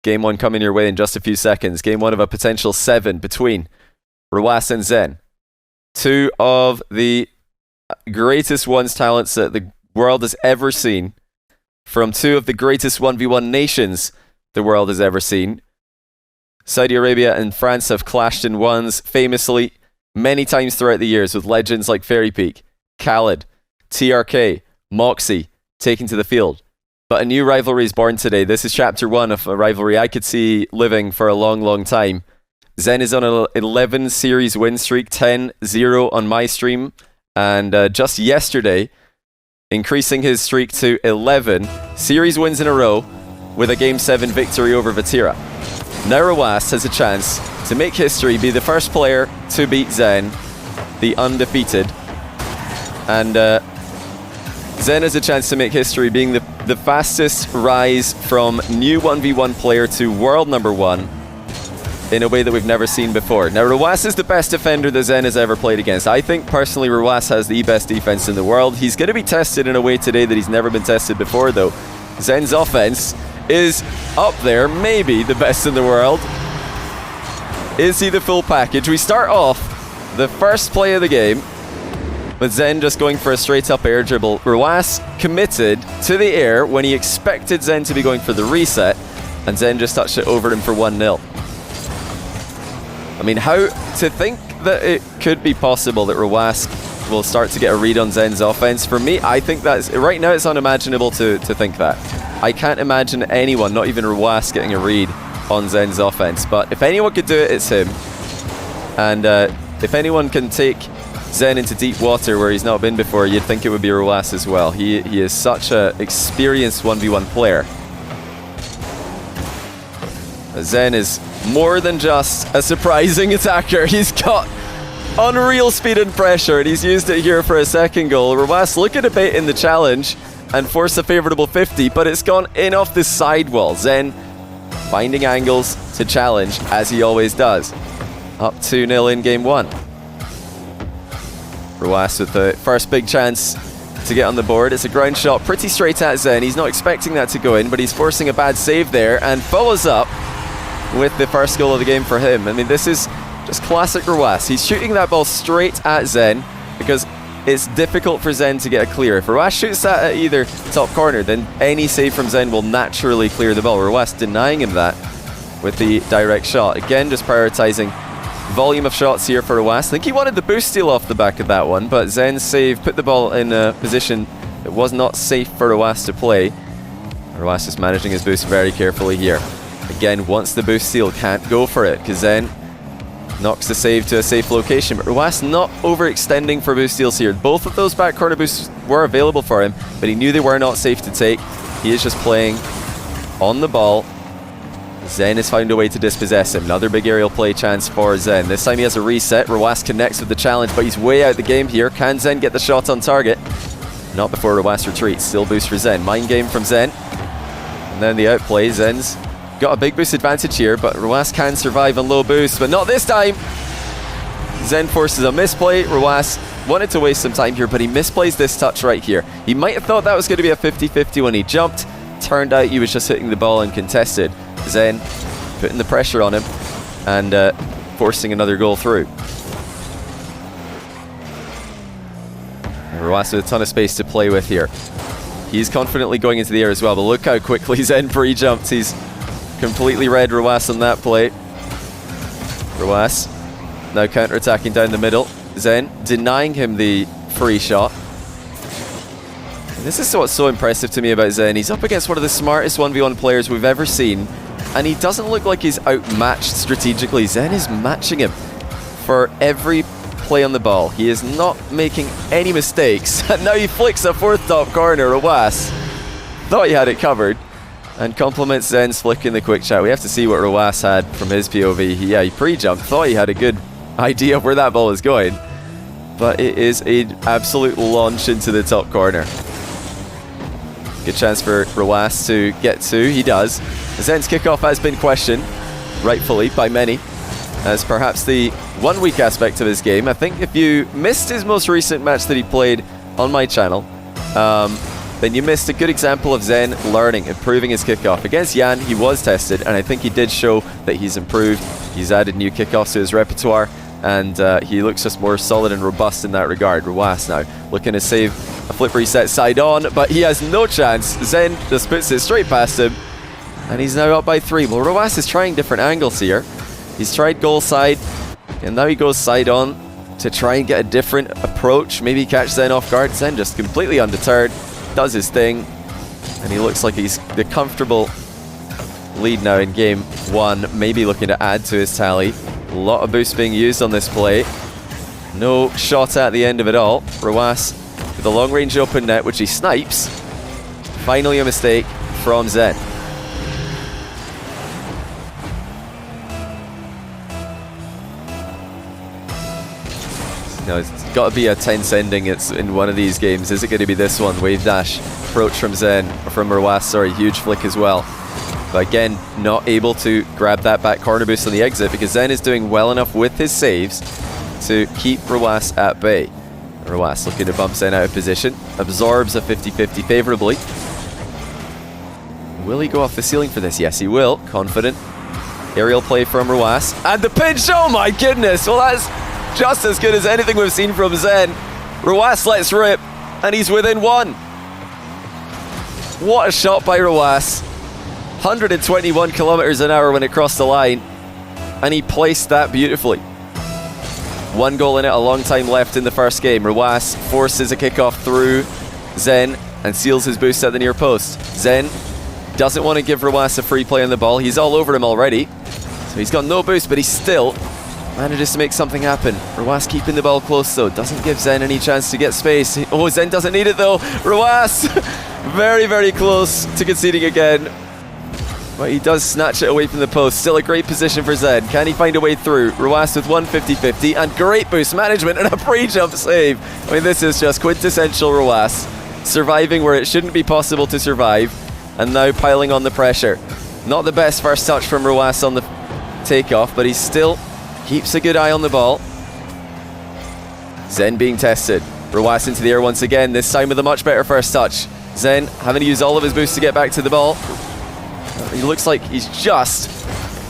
Game 1 coming your way in just a few seconds. Game 1 of a potential 7 between Rw9 and Zen. Two of the greatest ones talents that the world has ever seen. From two of the greatest 1v1 nations the world has ever seen. Saudi Arabia and France have clashed in ones famously many times throughout the years, with legends like Fairypeak, Khaled, TRK, Moxie taking to the field. But a new rivalry is born today. This is chapter 1 of a rivalry I could see living for a long, long time. Zen is on an 11 series win streak, 10-0 on my stream, and just yesterday, increasing his streak to 11 series wins in a row with a Game 7 victory over Vatira. Now Rw9 has a chance to make history, be the first player to beat Zen, the undefeated. And Zen has a chance to make history, being the fastest rise from new 1v1 player to world #1 in a way that we've never seen before. Now Rw9 is the best defender that Zen has ever played against. I think personally Rw9 has the best defense in the world. He's going to be tested in a way today that he's never been tested before though. Zen's offense is up there, maybe the best in the world. Is he the full package? We start off the first play of the game with Zen just going for a straight up air dribble. Rw9 committed to the air when he expected Zen to be going for the reset, and Zen just touched it over him for 1-0. I mean, how to think that it could be possible that Rw9 will start to get a read on Zen's offense. For me, I think that's, right now it's unimaginable to think that. I can't imagine anyone, not even Rw9, getting a read on Zen's offense. But if anyone could do it, it's him. And if anyone can take Zen into deep water where he's not been before, you'd think it would be Rw9 as well. He is such an experienced 1v1 player. Zen is more than just a surprising attacker. He's got unreal speed and pressure, and he's used it here for a second goal. Rw9 looking to bait in the challenge and force a favourable 50, but it's gone in off the sidewall. Zen finding angles to challenge, as he always does. Up 2-0 in game 1. Rw9 with the first big chance to get on the board. It's a ground shot pretty straight at Zen. He's not expecting that to go in, but he's forcing a bad save there and follows up with the first goal of the game for him. I mean, this is just classic Rw9. He's shooting that ball straight at Zen because it's difficult for Zen to get a clear. If Rw9 shoots that at either top corner, then any save from Zen will naturally clear the ball. Rw9 denying him that with the direct shot. Again, just prioritizing volume of shots here for Rw9. I think he wanted the boost steal off the back of that one, but Zen's save put the ball in a position that was not safe for Rw9 to play. Rw9 is managing his boost very carefully here. Again, once the boost steal, can't go for it because Zen knocks the save to a safe location. But Rw9 not overextending for boost steals here. Both of those back corner boosts were available for him, but he knew they were not safe to take. He is just playing on the ball. Zen has found a way to dispossess him. Another big aerial play chance for Zen. This time he has a reset. Rw9 connects with the challenge, but he's way out the game here. Can Zen get the shot on target? Not before Rw9 retreats. Still boost for Zen. Mind game from Zen. And then the outplay. Zen's got a big boost advantage here, but Rw9 can survive on low boost, but not this time. Zen forces a misplay. Rw9 wanted to waste some time here, but he misplays this touch right here. He might have thought that was going to be a 50-50 when he jumped. Turned out he was just hitting the ball uncontested. Zen putting the pressure on him and forcing another goal through. Rw9 with a ton of space to play with here. He's confidently going into the air as well, but look how quickly Zen pre-jumped. He's completely read Rw9 on that play. Rw9 now counter-attacking down the middle. Zen denying him the free shot. And this is what's so impressive to me about Zen. He's up against one of the smartest 1v1 players we've ever seen, and he doesn't look like he's outmatched strategically. Zen is matching him for every play on the ball. He is not making any mistakes. And now he flicks a fourth top corner. Rw9 thought he had it covered and compliments Zen's flick in the quick chat. We have to see what Rw9 had from his POV. He pre-jumped, thought he had a good idea of where that ball is going, but it is an absolute launch into the top corner. Good chance for Rw9 to get to. He does. Zen's kickoff has been questioned, rightfully, by many, as perhaps the one weak aspect of his game. I think if you missed his most recent match that he played on my channel, then you missed a good example of Zen learning, improving his kickoff. Against Yan, he was tested, and I think he did show that he's improved. He's added new kickoffs to his repertoire, and he looks just more solid and robust in that regard. Rwas now looking to save a flip reset side on, but he has no chance. Zen just puts it straight past him, and he's now up by 3. Well, Rwas is trying different angles here. He's tried goal side, and now he goes side on to try and get a different approach. Maybe catch Zen off guard. Zen just completely undeterred, does his thing, and he looks like he's the comfortable lead now in game 1, maybe looking to add to his tally. A lot of boost being used on this play. No shot at the end of it all. Rwas with a long range open net, which he snipes. Finally a mistake from Zen. No, it's got to be a tense ending. It's in one of these games. Is it going to be this one? Wave dash approach from Zen, or from Rwas, sorry, huge flick as well. But again, not able to grab that back corner boost on the exit, because Zen is doing well enough with his saves to keep Rwas at bay. Rwas looking to bump Zen out of position, absorbs a 50-50 favorably. Will he go off the ceiling for this? Yes, he will. Confident. Aerial play from Rwas. And the pinch! Oh my goodness! Well, that's just as good as anything we've seen from Zen. Rwas lets rip, and he's within 1. What a shot by Rwas. 121 kilometers an hour when it crossed the line, and he placed that beautifully. 1 goal in it, a long time left in the first game. Rwas forces a kickoff through Zen and seals his boost at the near post. Zen doesn't want to give Rwas a free play on the ball. He's all over him already, so he's got no boost, but he still manages to make something happen. Rwas keeping the ball close though, doesn't give Zen any chance to get space. Oh, Zen doesn't need it though. Rwas very, very close to conceding again. But he does snatch it away from the post. Still a great position for Zen. Can he find a way through? Rwas with 150-50 and great boost management and a pre-jump save. I mean, this is just quintessential Rwas. Surviving where it shouldn't be possible to survive, and now piling on the pressure. Not the best first touch from Rwas on the takeoff, but he still keeps a good eye on the ball. Zen being tested. Rwas into the air once again, this time with a much better first touch. Zen having to use all of his boost to get back to the ball. He looks like he's just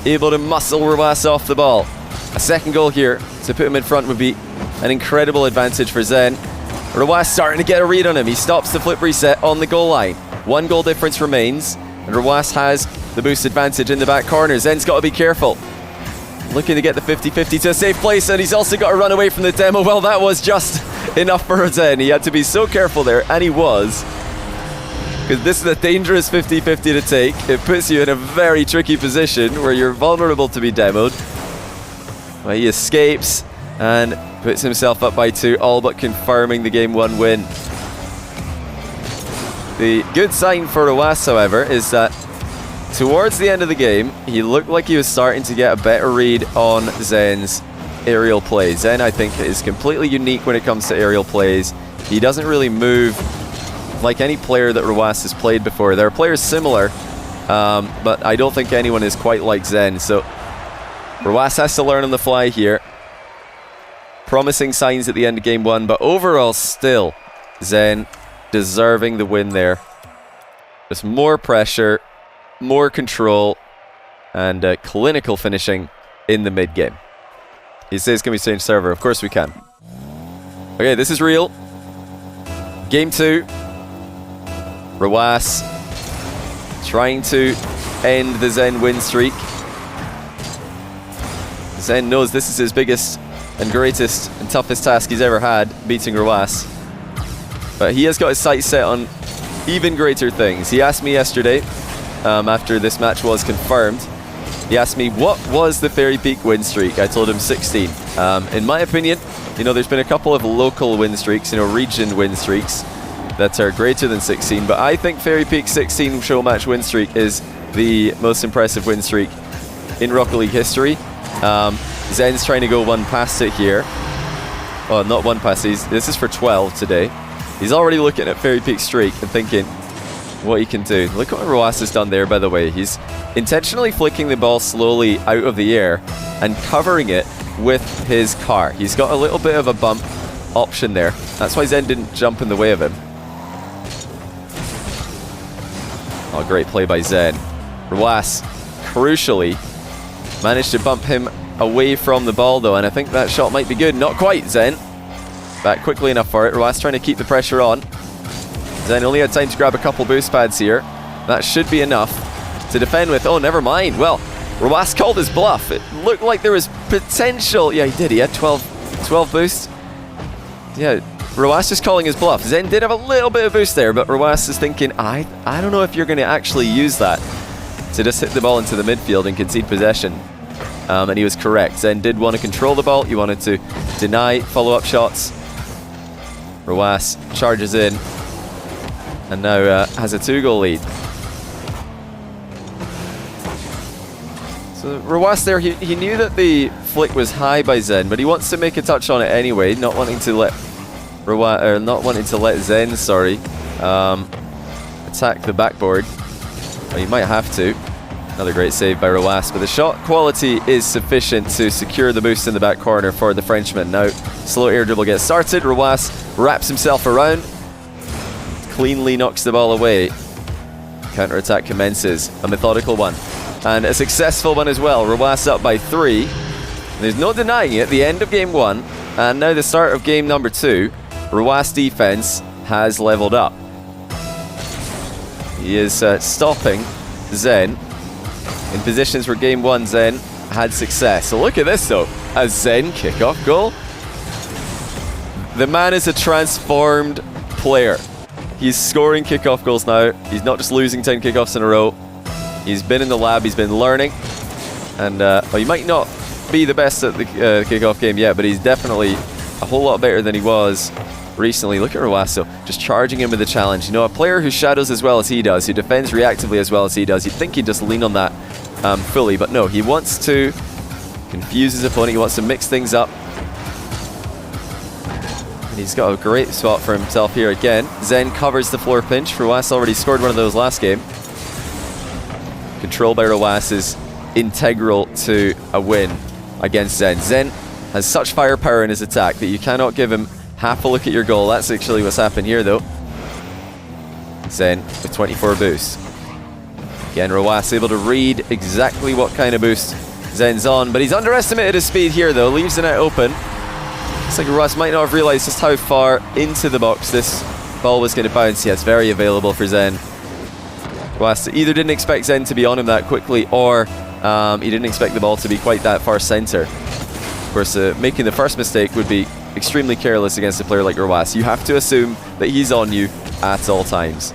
able to muscle Rwas off the ball. A second goal here to put him in front would be an incredible advantage for Zen. Rwas starting to get a read on him. He stops the flip reset on the goal line. 1 goal difference remains, and Rwas has the boost advantage in the back corner. Zen's got to be careful. Looking to get the 50-50 to a safe place, and he's also got to run away from the demo. Well, that was just enough for Zen. He had to be so careful there, and he was. Because this is a dangerous 50-50 to take. It puts you in a very tricky position where you're vulnerable to be demoed. But he escapes and puts himself up by 2, all but confirming the game 1 win. The good sign for Rwas, however, is that towards the end of the game, he looked like he was starting to get a better read on Zen's aerial play. Zen, I think, is completely unique when it comes to aerial plays. He doesn't really move like any player that Rwas has played before. There are players similar, but I don't think anyone is quite like Zen. So Rwas has to learn on the fly here. Promising signs at the end of game 1, but overall still Zen deserving the win there. Just more pressure, more control, and clinical finishing in the mid-game. He says, can we change server? Of course we can. Okay, this is real. Game 2. Rwas trying to end the Zen win streak. Zen knows this is his biggest and greatest and toughest task he's ever had, beating Rwas. But he has got his sights set on even greater things. He asked me yesterday, after this match was confirmed, he asked me, what was the Fairy Peak win streak? I told him 16. In my opinion, you know, there's been a couple of local win streaks, you know, region win streaks that are greater than 16, but I think Fairy Peak's 16 show match win streak is the most impressive win streak in Rocket League history. Zen's trying to go one past it here. Oh, not one past, this is for 12 today. He's already looking at Fairy Peak's streak and thinking what he can do. Look what Rwas has done there, by the way. He's intentionally flicking the ball slowly out of the air and covering it with his car. He's got a little bit of a bump option there. That's why Zen didn't jump in the way of him. Oh, great play by Zen. Rwas, crucially, managed to bump him away from the ball though, and I think that shot might be good. Not quite, Zen. Back quickly enough for it. Rwas trying to keep the pressure on. Zen only had time to grab a couple boost pads here. That should be enough to defend with. Oh, never mind. Well, Rwas called his bluff. It looked like there was potential. Yeah, he did. He had 12 boosts. Yeah, Rwas just calling his bluff. Zen did have a little bit of boost there, but Rwas is thinking, I don't know if you're going to actually use that to just hit the ball into the midfield and concede possession. And he was correct. Zen did want to control the ball. He wanted to deny follow-up shots. Rwas charges in and now has a 2-goal lead. So Rwas there, he knew that the flick was high by Zen, but he wants to make a touch on it anyway, not wanting to let Zen, attack the backboard. Well, he might have to. Another great save by Rwas, but the shot quality is sufficient to secure the boost in the back corner for the Frenchman. Now, slow air dribble gets started. Rwas wraps himself around, cleanly knocks the ball away. Counter-attack commences, a methodical one, and a successful one as well. Rwas up by 3. There's no denying it, the end of game 1, and now the start of game number 2. Rwas defense has leveled up. He is stopping Zen in positions where game 1 Zen had success. So look at this though, a Zen kickoff goal. The man is a transformed player. He's scoring kickoff goals now. He's not just losing 10 kickoffs in a row. He's been in the lab, he's been learning. And well, he might not be the best at the kickoff game yet, but he's definitely a whole lot better than he was recently. Look at Rwaso, just charging him with a challenge. You know, a player who shadows as well as he does, who defends reactively as well as he does, you'd think he'd just lean on that fully, but no, he wants to confuse his opponent, he wants to mix things up. And he's got a great spot for himself here again. Zen covers the floor pinch. Rwas already scored one of those last game. Control by Rwas is integral to a win against Zen. Zen has such firepower in his attack that you cannot give him half a look at your goal. That's actually what's happened here though. Zen with 24 boosts. Again, Rwas able to read exactly what kind of boost Zen's on, but he's underestimated his speed here though, leaves the net open. Looks like Rwas might not have realized just how far into the box this ball was going to bounce. Yes, very available for Zen. Rwas either didn't expect Zen to be on him that quickly, or he didn't expect the ball to be quite that far center. Of course, making the first mistake would be extremely careless against a player like Rwas. You have to assume that he's on you at all times.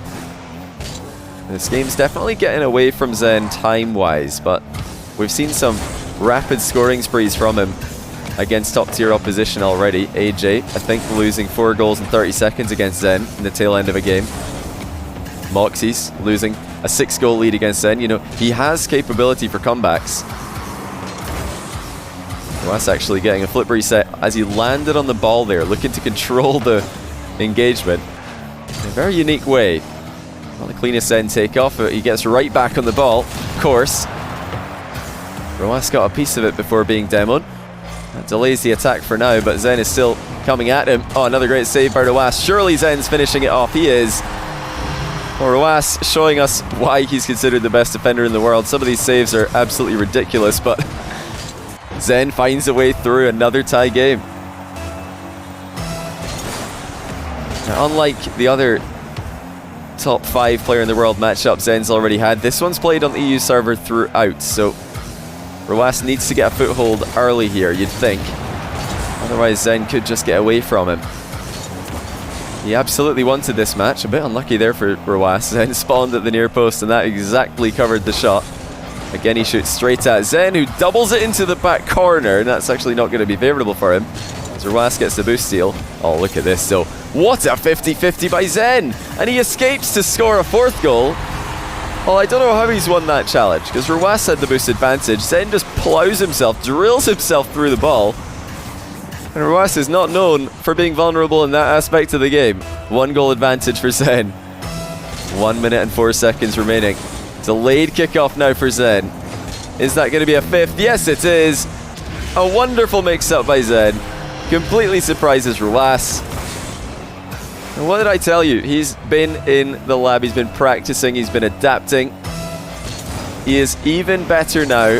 This game's definitely getting away from Zen time-wise, but we've seen some rapid scoring sprees from him against top-tier opposition already. AJ, I think, losing 4 goals in 30 seconds against Zen in the tail end of a game. Moxie's losing a 6-goal lead against Zen. You know, he has capability for comebacks. Rwas actually getting a flip reset as he landed on the ball there, looking to control the engagement in a very unique way. Not the cleanest Zen takeoff, but he gets right back on the ball, of course. Rwas got a piece of it before being demoed. That delays the attack for now, but Zen is still coming at him. Oh, another great save by Rwas. Surely Zen's finishing it off. He is. Well, Rwas showing us why he's considered the best defender in the world. Some of these saves are absolutely ridiculous, but Zen finds a way through another tie game. Now, unlike the other top 5 player in the world matchup Zen's already had, this one's played on the EU server throughout, so Rwas needs to get a foothold early here, you'd think. Otherwise Zen could just get away from him. He absolutely wanted this match. A bit unlucky there for Rwas. Zen spawned at the near post and that exactly covered the shot. Again, he shoots straight at Zen, who doubles it into the back corner, and that's actually not going to be favourable for him. As Rwas gets the boost steal. Oh, look at this. So, what a 50-50 by Zen! And he escapes to score a 4th goal. Well, I don't know how he's won that challenge, because Rwas had the boost advantage. Zen just plows himself, drills himself through the ball. And Rwas is not known for being vulnerable in that aspect of the game. 1 goal advantage for Zen. 1 minute and 4 seconds remaining. Delayed kickoff now for Zen. Is that going to be a 5th? Yes, it is. A wonderful mix-up by Zen. Completely surprises Rwas. And what did I tell you? He's been in the lab, he's been practicing, he's been adapting. He is even better now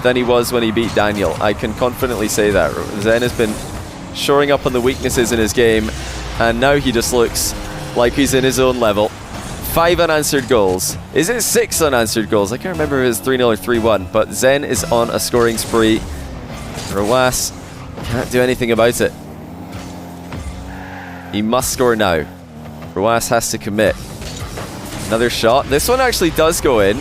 than he was when he beat Daniel. I can confidently say that. Zen has been shoring up on the weaknesses in his game, and now he just looks like he's in his own level. 5 unanswered goals. Is it 6 unanswered goals? I can't remember if it was 3-0 or 3-1, but Zen is on a scoring spree. Rwas can't do anything about it. He must score now. Rwas has to commit. Another shot. This one actually does go in.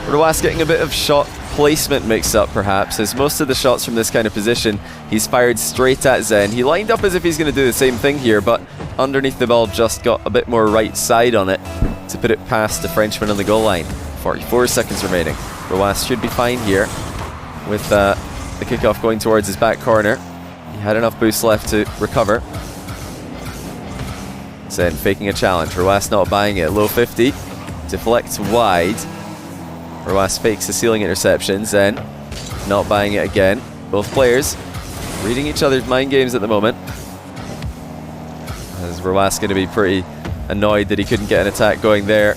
Rwas getting a bit of shot placement mixed up, perhaps, as most of the shots from this kind of position he's fired straight at Zen. He lined up as if he's going to do the same thing here, but underneath the ball just got a bit more right side on it to put it past the Frenchman on the goal line. 44 seconds remaining. Rwas should be fine here with the kickoff going towards his back corner. He had enough boost left to recover. Zen faking a challenge. Rwas not buying it. Low 50. Deflects wide. Rwas fakes the ceiling interception. Zen not buying it again. Both players reading each other's mind games at the moment. As Rwas going to be pretty annoyed that he couldn't get an attack going there.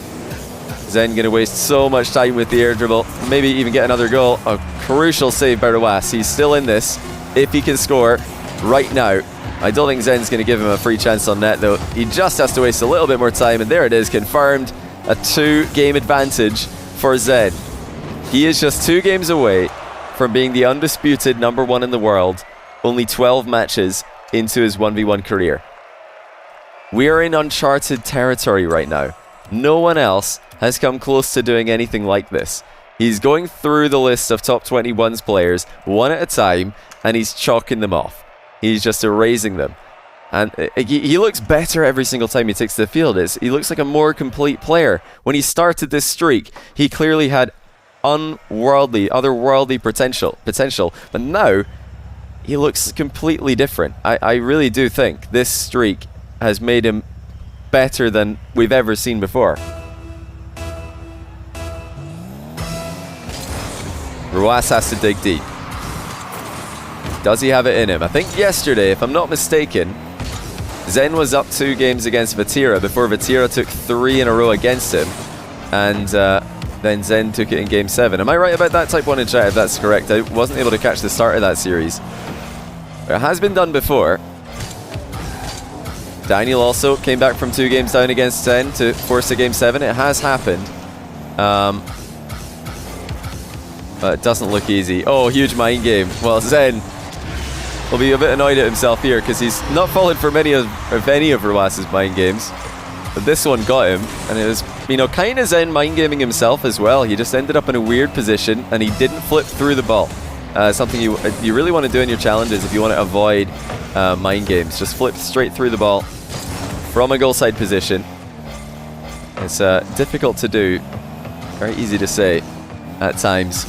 Zen going to waste so much time with the air dribble. Maybe even get another goal. A crucial save by Rwas. He's still in this if he can score right now. I don't think Zen's going to give him a free chance on net, though. He just has to waste a little bit more time, and there it is, confirmed. A 2-game advantage for Zen. He is just 2 games away from being the undisputed #1 in the world, only 12 matches into his 1v1 career. We are in uncharted territory right now. No one else has come close to doing anything like this. He's going through the list of top 21's players one at a time, and he's chalking them off. He's just erasing them. And he looks better every single time he takes the field. He looks like a more complete player. When he started this streak, he clearly had otherworldly potential. But now, he looks completely different. I really do think this streak has made him better than we've ever seen before. Rwas has to dig deep. Does he have it in him? I think yesterday, if I'm not mistaken, Zen was up 2 games against Vatira before Vatira took 3 in a row against him. And then Zen took it in game 7. Am I right about that? Type 1 in chat if that's correct. I wasn't able to catch the start of that series. It has been done before. Daniel also came back from 2 games down against Zen to force a game 7. It has happened. But it doesn't look easy. Oh, huge mind game. Well, Zen will be a bit annoyed at himself here because he's not fallen for any of Rwas's mind games. But this one got him, and it was, kind of Zen mind gaming himself as well. He just ended up in a weird position, and he didn't flip through the ball. Something you really want to do in your challenges if you want to avoid mind games. Just flip straight through the ball from a goal side position. It's difficult to do, very easy to say at times.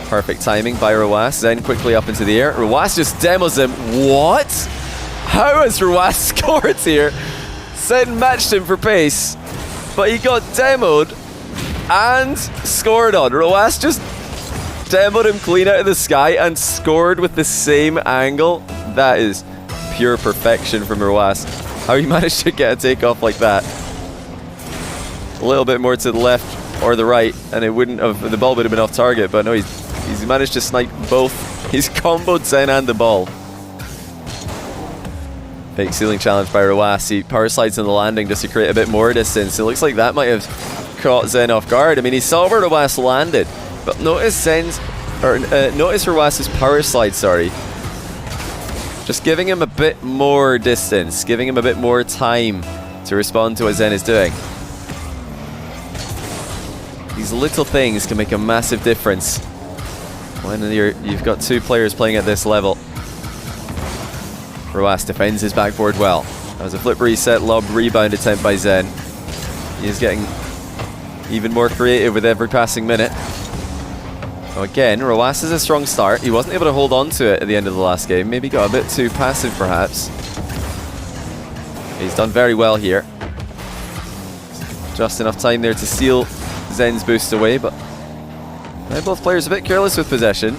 Perfect timing by Rwas. Zen quickly up into the air. Rwas just demos him. What? How has Rwas scored here? Zen matched him for pace, but he got demoed and scored on. Rwas just demoed him clean out of the sky and scored with the same angle. That is pure perfection from Rwas. How he managed to get a takeoff like that. A little bit more to the left or the right, and it wouldn't have, the ball would have been off target, but no, he's managed to snipe both. He's comboed Zen and the ball. Fake ceiling challenge by Rwas. He power slides on the landing just to create a bit more distance. It looks like that might have caught Zen off guard. I mean, he saw where Rwas landed, but notice notice Rwas's power slide, sorry. Just giving him a bit more distance, giving him a bit more time to respond to what Zen is doing. These little things can make a massive difference when you've got 2 players playing at this level. Rwas defends his backboard well. That was a flip reset, lob rebound attempt by Zen. He is getting even more creative with every passing minute. So again, Rwas is a strong start. He wasn't able to hold on to it at the end of the last game. Maybe got a bit too passive, perhaps. He's done very well here. Just enough time there to seal Zen's boost away, but now both players a bit careless with possession.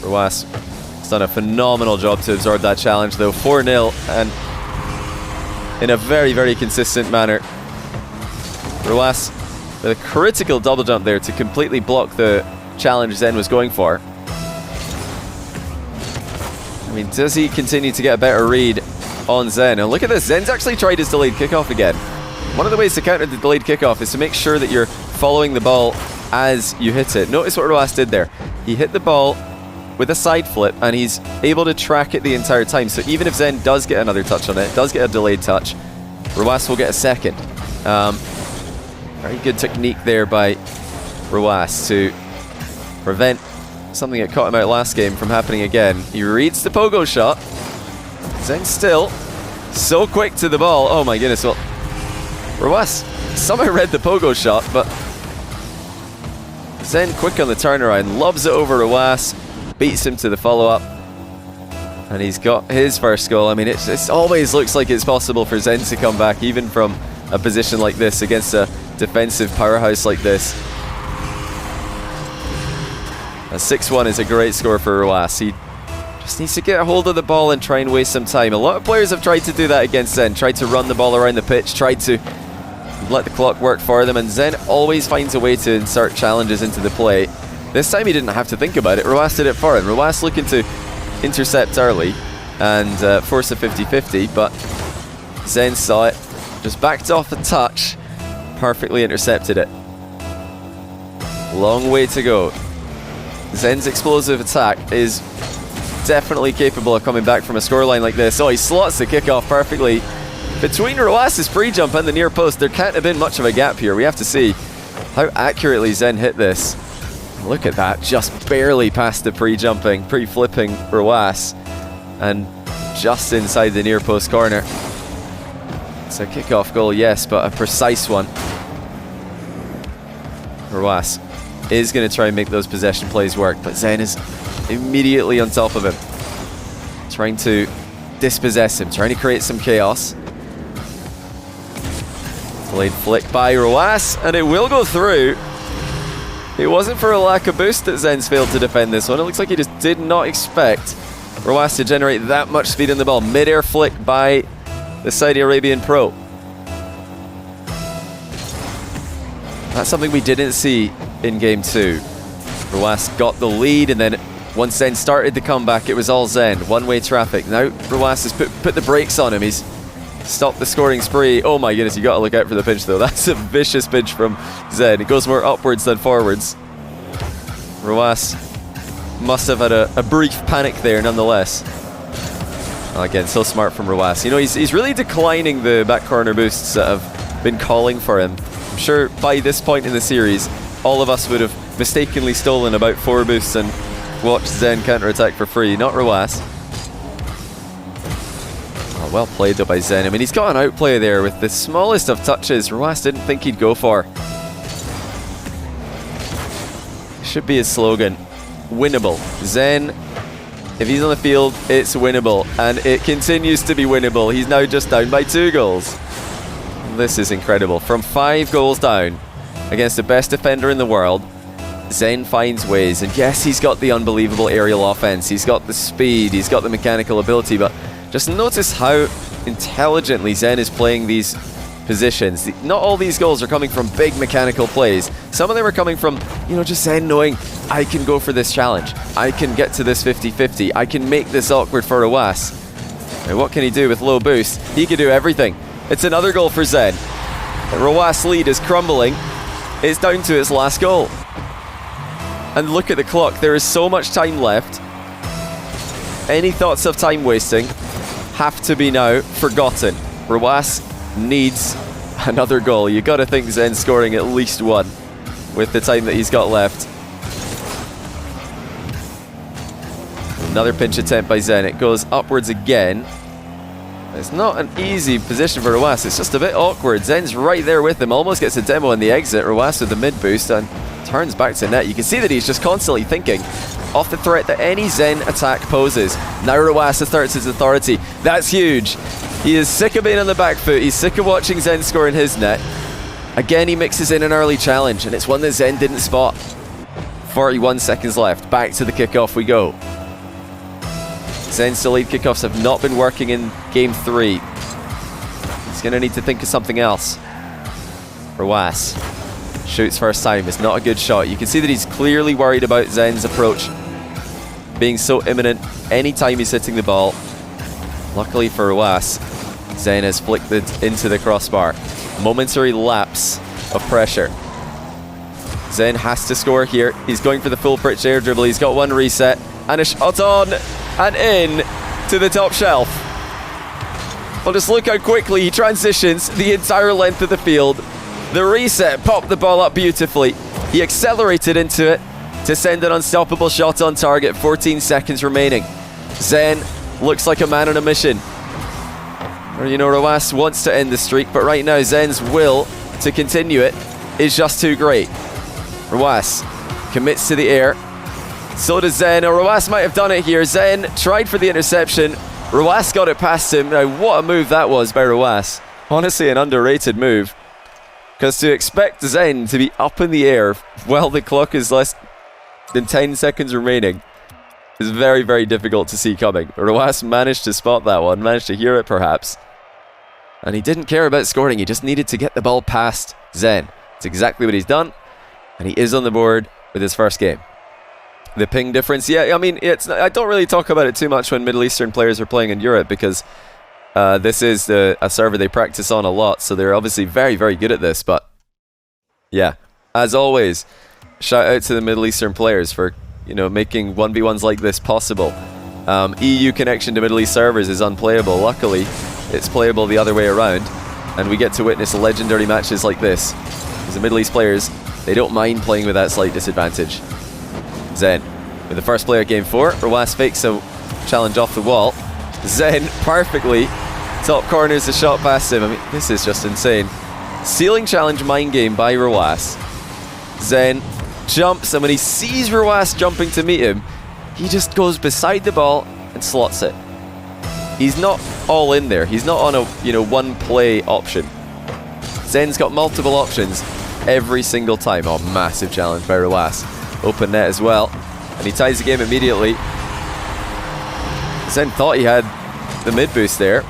Rwas has done a phenomenal job to absorb that challenge, though. 4-0, and in a very, very consistent manner. Rwas with a critical double jump there to completely block the challenge Zen was going for. I mean, does he continue to get a better read on Zen? And look at this, Zen's actually tried his delayed kickoff again. One of the ways to counter the delayed kickoff is to make sure that you're following the ball as you hit it. Notice what Rwas did there. He hit the ball with a side flip, and he's able to track it the entire time. So even if Zen does get another touch on it, does get a delayed touch, Rwas will get a second. Very good technique there by Rwas to prevent something that caught him out last game from happening again. He reads the pogo shot. Zen still so quick to the ball. Oh my goodness, well, Rwas somehow read the pogo shot, but Zen quick on the turnaround, lobs it over Rwas, beats him to the follow-up, and he's got his first goal. I mean, it always looks like it's possible for Zen to come back, even from a position like this against a defensive powerhouse like this. A 6-1 is a great score for Rwas. He just needs to get a hold of the ball and try and waste some time. A lot of players have tried to do that against Zen, tried to run the ball around the pitch, tried to let the clock work for them, and Zen always finds a way to insert challenges into the play. This time he didn't have to think about it. Rwas did it for him. Rwas looking to intercept early and force a 50-50, but Zen saw it, just backed off a touch, perfectly intercepted it. Long way to go. Zen's explosive attack is definitely capable of coming back from a scoreline like this. Oh, he slots the kickoff perfectly. Between Rwas' pre-jump and the near post, there can't have been much of a gap here. We have to see how accurately Zen hit this. Look at that, just barely past the pre-jumping, pre-flipping Rwas, and just inside the near post corner. It's a kickoff goal, yes, but a precise one. Rwas is going to try and make those possession plays work, but Zen is immediately on top of him, trying to dispossess him, trying to create some chaos. Delayed flick by Rwas, and it will go through. It wasn't for a lack of boost that Zen's failed to defend this one. It looks like he just did not expect Rwas to generate that much speed in the ball. Mid-air flick by the Saudi Arabian pro. That's something we didn't see in game 2. Rwas got the lead, and then once Zen started the comeback, it was all Zen. One-way traffic. Now Rwas has put the brakes on him. He's stopped the scoring spree. Oh my goodness, you got to look out for the pinch though. That's a vicious pinch from Zen. It goes more upwards than forwards. Rwas must have had a brief panic there nonetheless. Again, so smart from Rwas. You know, he's really declining the back corner boosts that have been calling for him. I'm sure by this point in the series, all of us would have mistakenly stolen about 4 boosts and watched Zen counter-attack for free. Not Rwas. Oh, well played though by Zen. I mean, he's got an outplay there with the smallest of touches. Rwas didn't think he'd go for. Should be his slogan. Winnable. Zen, if he's on the field, it's winnable. And it continues to be winnable. He's now just down by 2 goals. This is incredible. From 5 goals down against the best defender in the world, Zen finds ways. And yes, he's got the unbelievable aerial offense. He's got the speed. He's got the mechanical ability. But just notice how intelligently Zen is playing these positions. Not all these goals are coming from big mechanical plays. Some of them are coming from, you know, just Zen knowing, I can go for this challenge. I can get to this 50-50. I can make this awkward for Rwas. And what can he do with low boost? He can do everything. It's another goal for Zen. The Rwas lead is crumbling. It's down to its last goal. And look at the clock. There is so much time left. Any thoughts of time wasting have to be now forgotten. Rwas needs another goal. You got to think Zen's scoring at least one with the time that he's got left. Another pinch attempt by Zen. It goes upwards again. It's not an easy position for Rwas. It's just a bit awkward. Zen's right there with him. Almost gets a demo on the exit. Rwas with the mid boost and turns back to net. You can see that he's just constantly thinking off the threat that any Zen attack poses. Now Rwas asserts his authority. That's huge. He is sick of being on the back foot. He's sick of watching Zen score in his net. Again, he mixes in an early challenge, and it's one that Zen didn't spot. 41 seconds left. Back to the kickoff we go. Zen's delayed kickoffs have not been working in game 3. going to need to think of something else. Rwas shoots first time. It's not a good shot. You can see that he's clearly worried about Zen's approach being so imminent anytime he's hitting the ball. Luckily for Rwas, Zen has flicked it into the crossbar. Momentary lapse of pressure. Zen has to score here. He's going for the full pitch air dribble. He's got one reset and a shot on and in to the top shelf. Well, just look how quickly he transitions the entire length of the field. The reset popped the ball up beautifully. He accelerated into it to send an unstoppable shot on target. 14 seconds remaining. Zen looks like a man on a mission. Or, you know, Rwas wants to end the streak, but right now Zen's will to continue it is just too great. Rwas commits to the air. So does Zen. Or Rwas might have done it here. Zen tried for the interception. Rwas got it past him. Now, what a move that was by Rwas. Honestly, an underrated move. Because to expect Zen to be up in the air while the clock is less than 10 seconds remaining is very, very difficult to see coming. Rwas managed to spot that one, managed to hear it perhaps. And he didn't care about scoring, he just needed to get the ball past Zen. It's exactly what he's done. And he is on the board with his first game. The ping difference, yeah, I mean, I don't really talk about it too much when Middle Eastern players are playing in Europe because this is a server they practice on a lot, so they're obviously very, very good at this. But yeah, as always, shout out to the Middle Eastern players for, you know, making 1v1s like this possible. EU connection to Middle East servers is unplayable. Luckily, it's playable the other way around, and we get to witness legendary matches like this. Because the Middle East players, they don't mind playing with that slight disadvantage. Zen with the first player game 4. Rwas fakes a challenge off the wall. Zen perfectly top corners the shot past him. I mean, this is just insane. Ceiling challenge mind game by Rwas. Zen jumps, and when he sees Rwas jumping to meet him, he just goes beside the ball and slots it. He's not all in there. He's not on a, you know, one play option. Zen's got multiple options every single time. Oh, massive challenge by Rwas. Open net as well, and he ties the game immediately. Zen thought he had the mid boost there.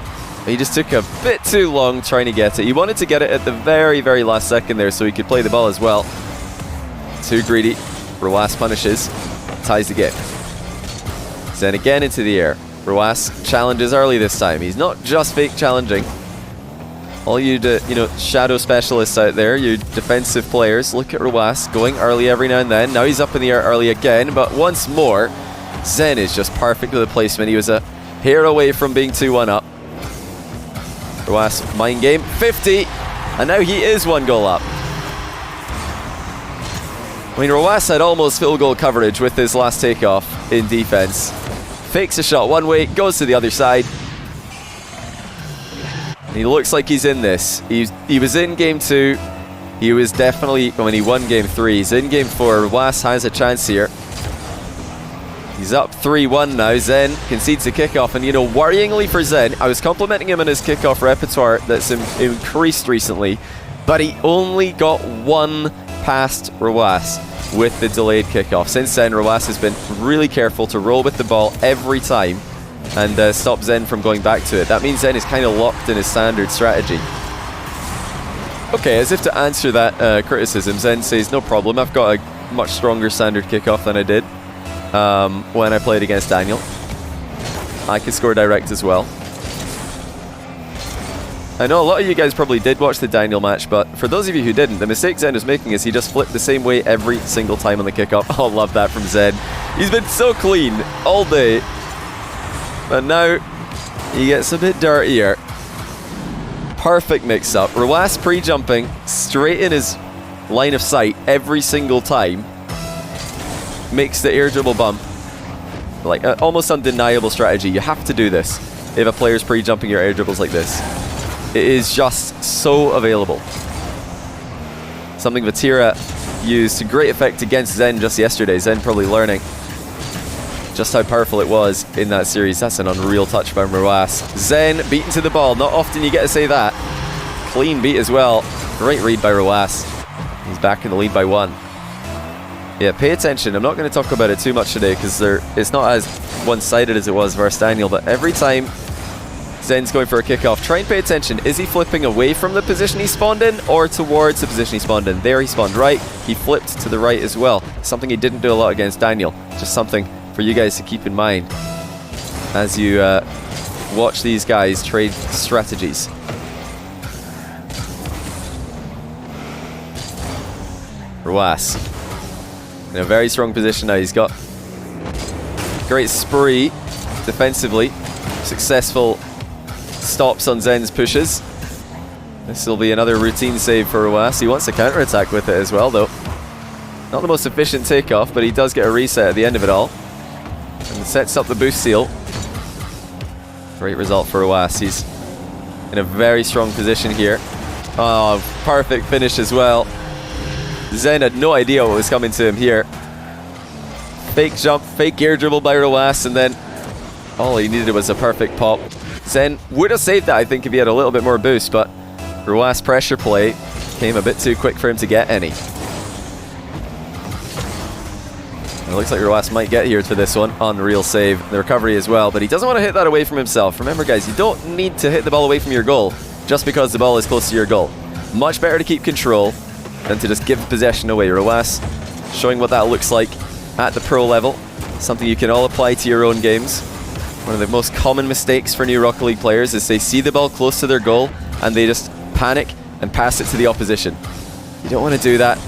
He just took a bit too long trying to get it. He wanted to get it at the very, very last second there so he could play the ball as well. Too greedy. Rwas punishes, ties the game. Zen again into the air. Rwas challenges early this time. He's not just fake challenging. All you shadow specialists out there, you defensive players, look at Rwas going early every now and then. Now he's up in the air early again, but once more, Zen is just perfect with the placement. He was a hair away from being 2-1 up. Rwas, mind game, 50, and now he is 1 goal up. I mean, Rwas had almost field goal coverage with his last takeoff in defense. Fakes a shot one way, goes to the other side. He looks like he's in this. He was in game 2. He was definitely, when he won game 3. He's in game 4. Rwas has a chance here. He's up 3-1 now. Zen concedes the kickoff, and, you know, worryingly for Zen, I was complimenting him on his kickoff repertoire that's increased recently, but he only got one past Rwas with the delayed kickoff. Since then, Rwas has been really careful to roll with the ball every time and stop Zen from going back to it. That means Zen is kind of locked in his standard strategy. Okay, as if to answer that criticism, Zen says, no problem, I've got a much stronger standard kickoff than I did when I played against Daniel. I can score direct as well. I know a lot of you guys probably did watch the Daniel match, but for those of you who didn't, the mistake Zen was making is he just flipped the same way every single time on the kickoff. Oh, love that from Zen. He's been so clean all day. But now he gets a bit dirtier. Perfect mix-up. Rwas pre-jumping straight in his line of sight every single time. Makes the air dribble bump. Like almost undeniable strategy. You have to do this if a player's pre-jumping your air dribbles like this. It is just so available. Something Vatira used to great effect against Zen just yesterday. Zen probably learning just how powerful it was in that series. That's an unreal touch by Rwas. Zen beaten to the ball. Not often you get to say that. Clean beat as well. Great read by Rwas. He's back in the lead by 1. Yeah, pay attention. I'm not going to talk about it too much today because it's not as one-sided as it was versus Daniel, but every time Zen's going for a kickoff. Try and pay attention. Is he flipping away from the position he spawned in or towards the position he spawned in? There he spawned right. He flipped to the right as well. Something he didn't do a lot against Daniel. Just something for you guys to keep in mind as you watch these guys trade strategies. Rwas in a very strong position now. He's got great spree defensively. Successful stops on Zen's pushes. This will be another routine save for Rwas. He wants to counter-attack with it as well, though. Not the most efficient takeoff, but he does get a reset at the end of it all. And sets up the boost seal. Great result for Rwas. He's in a very strong position here. Oh, perfect finish as well. Zen had no idea what was coming to him here. Fake jump, fake gear dribble by Rwas, and then all he needed was a perfect pop. Zen would have saved that, I think, if he had a little bit more boost, but Rwas' pressure play came a bit too quick for him to get any. And it looks like Rwas might get here to this one. Unreal save. The recovery as well, but he doesn't want to hit that away from himself. Remember, guys, you don't need to hit the ball away from your goal just because the ball is close to your goal. Much better to keep control than to just give possession away. Rwas showing what that looks like at the pro level. Something you can all apply to your own games. One of the most common mistakes for new Rocket League players is they see the ball close to their goal and they just panic and pass it to the opposition. You don't want to do that,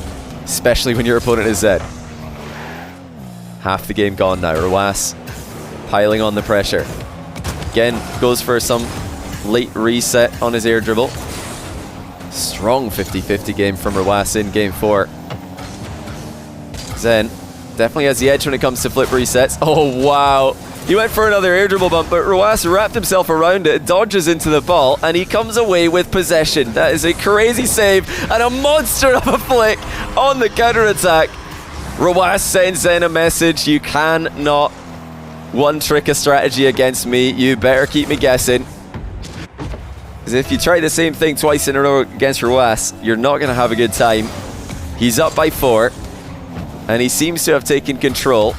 especially when your opponent is Zed. Half the game gone now. Rwas piling on the pressure. Again, goes for some late reset on his air dribble. Strong 50-50 game from Rwas in game 4. Zen definitely has the edge when it comes to flip resets. Oh, wow. He went for another air dribble bump, but Rwas wrapped himself around it, dodges into the ball, and he comes away with possession. That is a crazy save and a monster of a flick on the counter-attack. Rwas sends Zen a message. You cannot one-trick a strategy against me. You better keep me guessing. Because if you try the same thing twice in a row against Rwas, you're not going to have a good time. He's up by 4, and he seems to have taken control.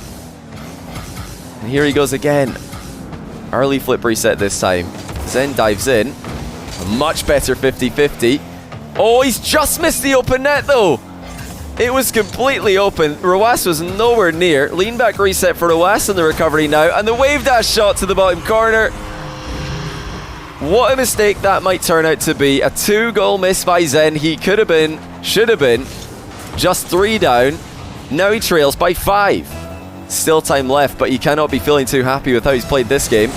And here he goes again. Early flip reset this time. Zen dives in. A much better 50-50. Oh, he's just missed the open net though. It was completely open. Rwas was nowhere near. Lean back reset for Rwas in the recovery now. And the wave dash shot to the bottom corner. What a mistake that might turn out to be. A 2-goal miss by Zen. He could have been, should have been, just 3 down. Now he trails by 5. Still time left, but he cannot be feeling too happy with how he's played this game.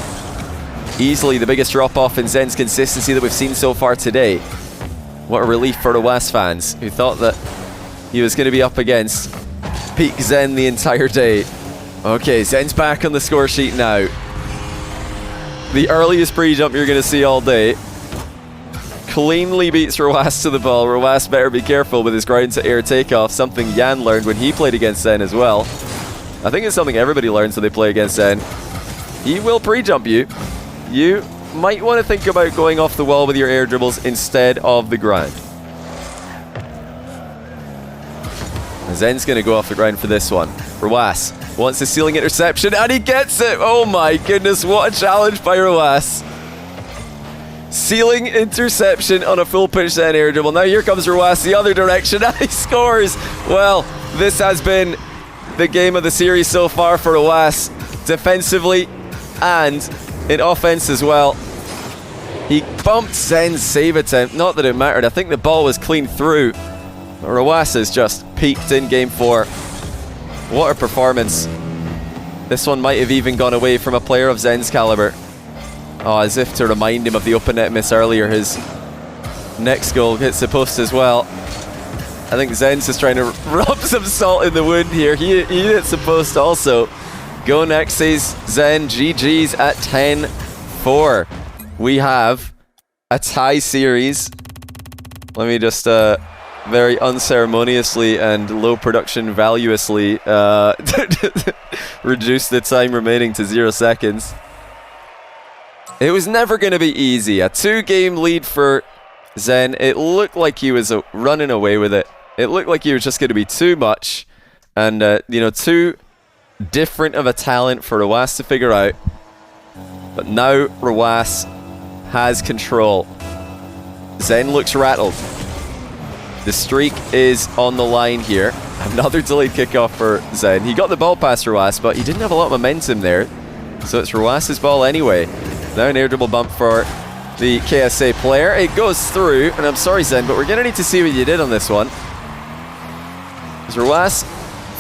Easily the biggest drop-off in Zen's consistency that we've seen so far today. What a relief for the Rwas fans, who thought that he was going to be up against peak Zen the entire day. Okay, Zen's back on the score sheet now. The earliest pre-jump you're going to see all day. Cleanly beats Rwas to the ball. Rwas better be careful with his ground-to-air takeoff, something Jan learned when he played against Zen as well. I think it's something everybody learns when they play against Zen. He will pre-jump you. You might want to think about going off the wall with your air dribbles instead of the ground. Zen's going to go off the ground for this one. Rwas wants a ceiling interception, and he gets it! Oh my goodness, what a challenge by Rwas. Ceiling interception on a full pitch Zen air dribble. Now here comes Rwas the other direction, and he scores! Well, this has been the game of the series so far for Rwas, defensively and in offense as well. He bumped Zen's save attempt. Not that it mattered. I think the ball was clean through. But Rwas has just peaked in game 4. What a performance. This one might have even gone away from a player of Zen's caliber. Oh, as if to remind him of the open net miss earlier. His next goal hits the post as well. I think Zen's just trying to rub some salt in the wound here. He hits the post also. Go next, says Zen. GG's at 10-4. We have a tie series. Let me just very unceremoniously and low production valuously reduce the time remaining to 0 seconds. It was never going to be easy. A 2-game lead for Zen. It looked like he was running away with it. It looked like he was just going to be too much. And, too different of a talent for Rwas to figure out. But now Rwas has control. Zen looks rattled. The streak is on the line here. Another delayed kickoff for Zen. He got the ball past Rwas, but he didn't have a lot of momentum there. So it's Rwas' ball anyway. Now an air dribble bump for the KSA player. It goes through, and I'm sorry, Zen, but we're going to need to see what you did on this one. Rwas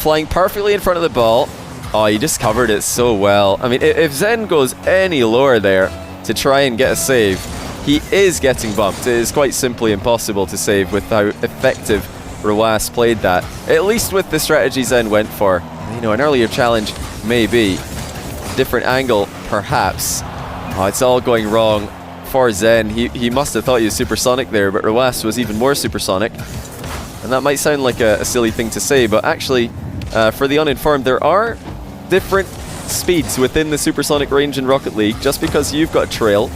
flying perfectly in front of the ball. Oh, he just covered it so well. I mean, if Zen goes any lower there to try and get a save, he is getting bumped. It is quite simply impossible to save with how effective Rwas played that. At least with the strategy Zen went for. You know, an earlier challenge, maybe. Different angle, perhaps. Oh, it's all going wrong for Zen. He must have thought he was supersonic there, but Rwas was even more supersonic. And that might sound like a silly thing to say, but actually, for the uninformed, there are different speeds within the supersonic range in Rocket League. Just because you've got a trail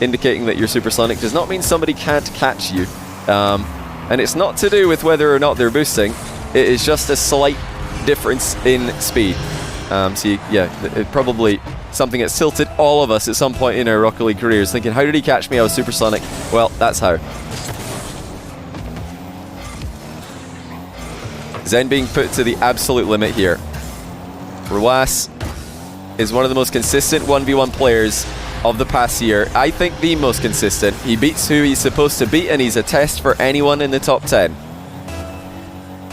indicating that you're supersonic does not mean somebody can't catch you. And it's not to do with whether or not they're boosting. It is just a slight difference in speed. It probably something that's tilted all of us at some point in our Rocket League careers, thinking, how did he catch me? I was supersonic. Well, that's how. Zen being put to the absolute limit here. Rwas is one of the most consistent 1v1 players of the past year. I think the most consistent. He beats who he's supposed to beat, and he's a test for anyone in the top 10.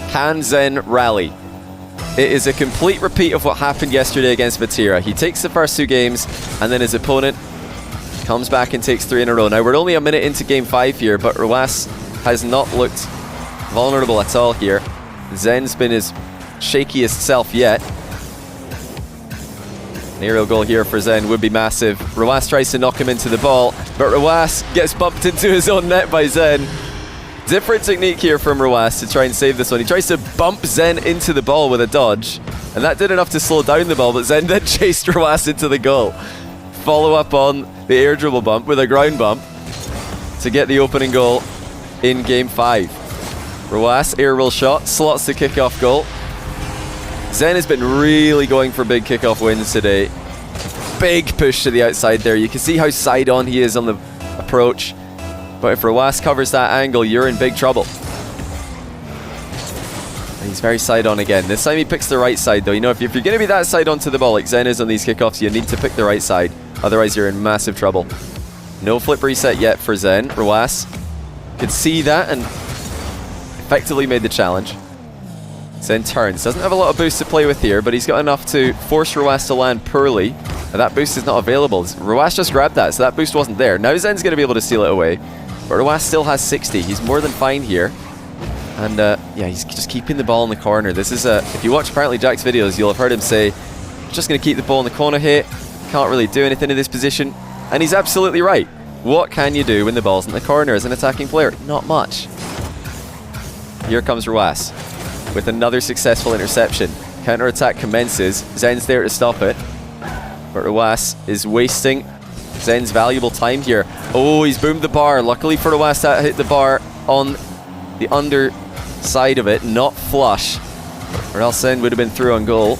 Can Zen rally? It is a complete repeat of what happened yesterday against Vatira. He takes the first 2 games, and then his opponent comes back and takes 3 in a row. Now, we're only a minute into game 5 here, but Rwas has not looked vulnerable at all here. Zen's been his shakiest self yet. An aerial goal here for Zen would be massive. Rwas tries to knock him into the ball, but Rwas gets bumped into his own net by Zen. Different technique here from Rwas to try and save this one. He tries to bump Zen into the ball with a dodge, and that did enough to slow down the ball, but Zen then chased Rwas into the goal. Follow up on the air dribble bump with a ground bump to get the opening goal in game 5. Rwas, aerial shot, slots the kickoff goal. Zen has been really going for big kickoff wins today. Big push to the outside there. You can see how side on he is on the approach. But if Rwas covers that angle, you're in big trouble. And he's very side on again. This time he picks the right side though. You know, if you're going to be that side on to the ball like Zen is on these kickoffs, you need to pick the right side. Otherwise you're in massive trouble. No flip reset yet for Zen. Rwas could see that and effectively made the challenge. Zen turns. Doesn't have a lot of boost to play with here, but he's got enough to force Rwas to land poorly. And that boost is not available. Rwas just grabbed that, so that boost wasn't there. Now Zen's going to be able to steal it away. But Rwas still has 60. He's more than fine here. And yeah, he's just keeping the ball in the corner. This is if you watch apparently Jack's videos, you'll have heard him say, just going to keep the ball in the corner here. Can't really do anything in this position. And he's absolutely right. What can you do when the ball's in the corner as an attacking player? Not much. Here comes Rwas with another successful interception. Counter-attack commences. Zen's there to stop it. But Rwas is wasting Zen's valuable time here. Oh, he's boomed the bar. Luckily for Rwas, that hit the bar on the underside of it, not flush. Or else Zen would have been through on goal.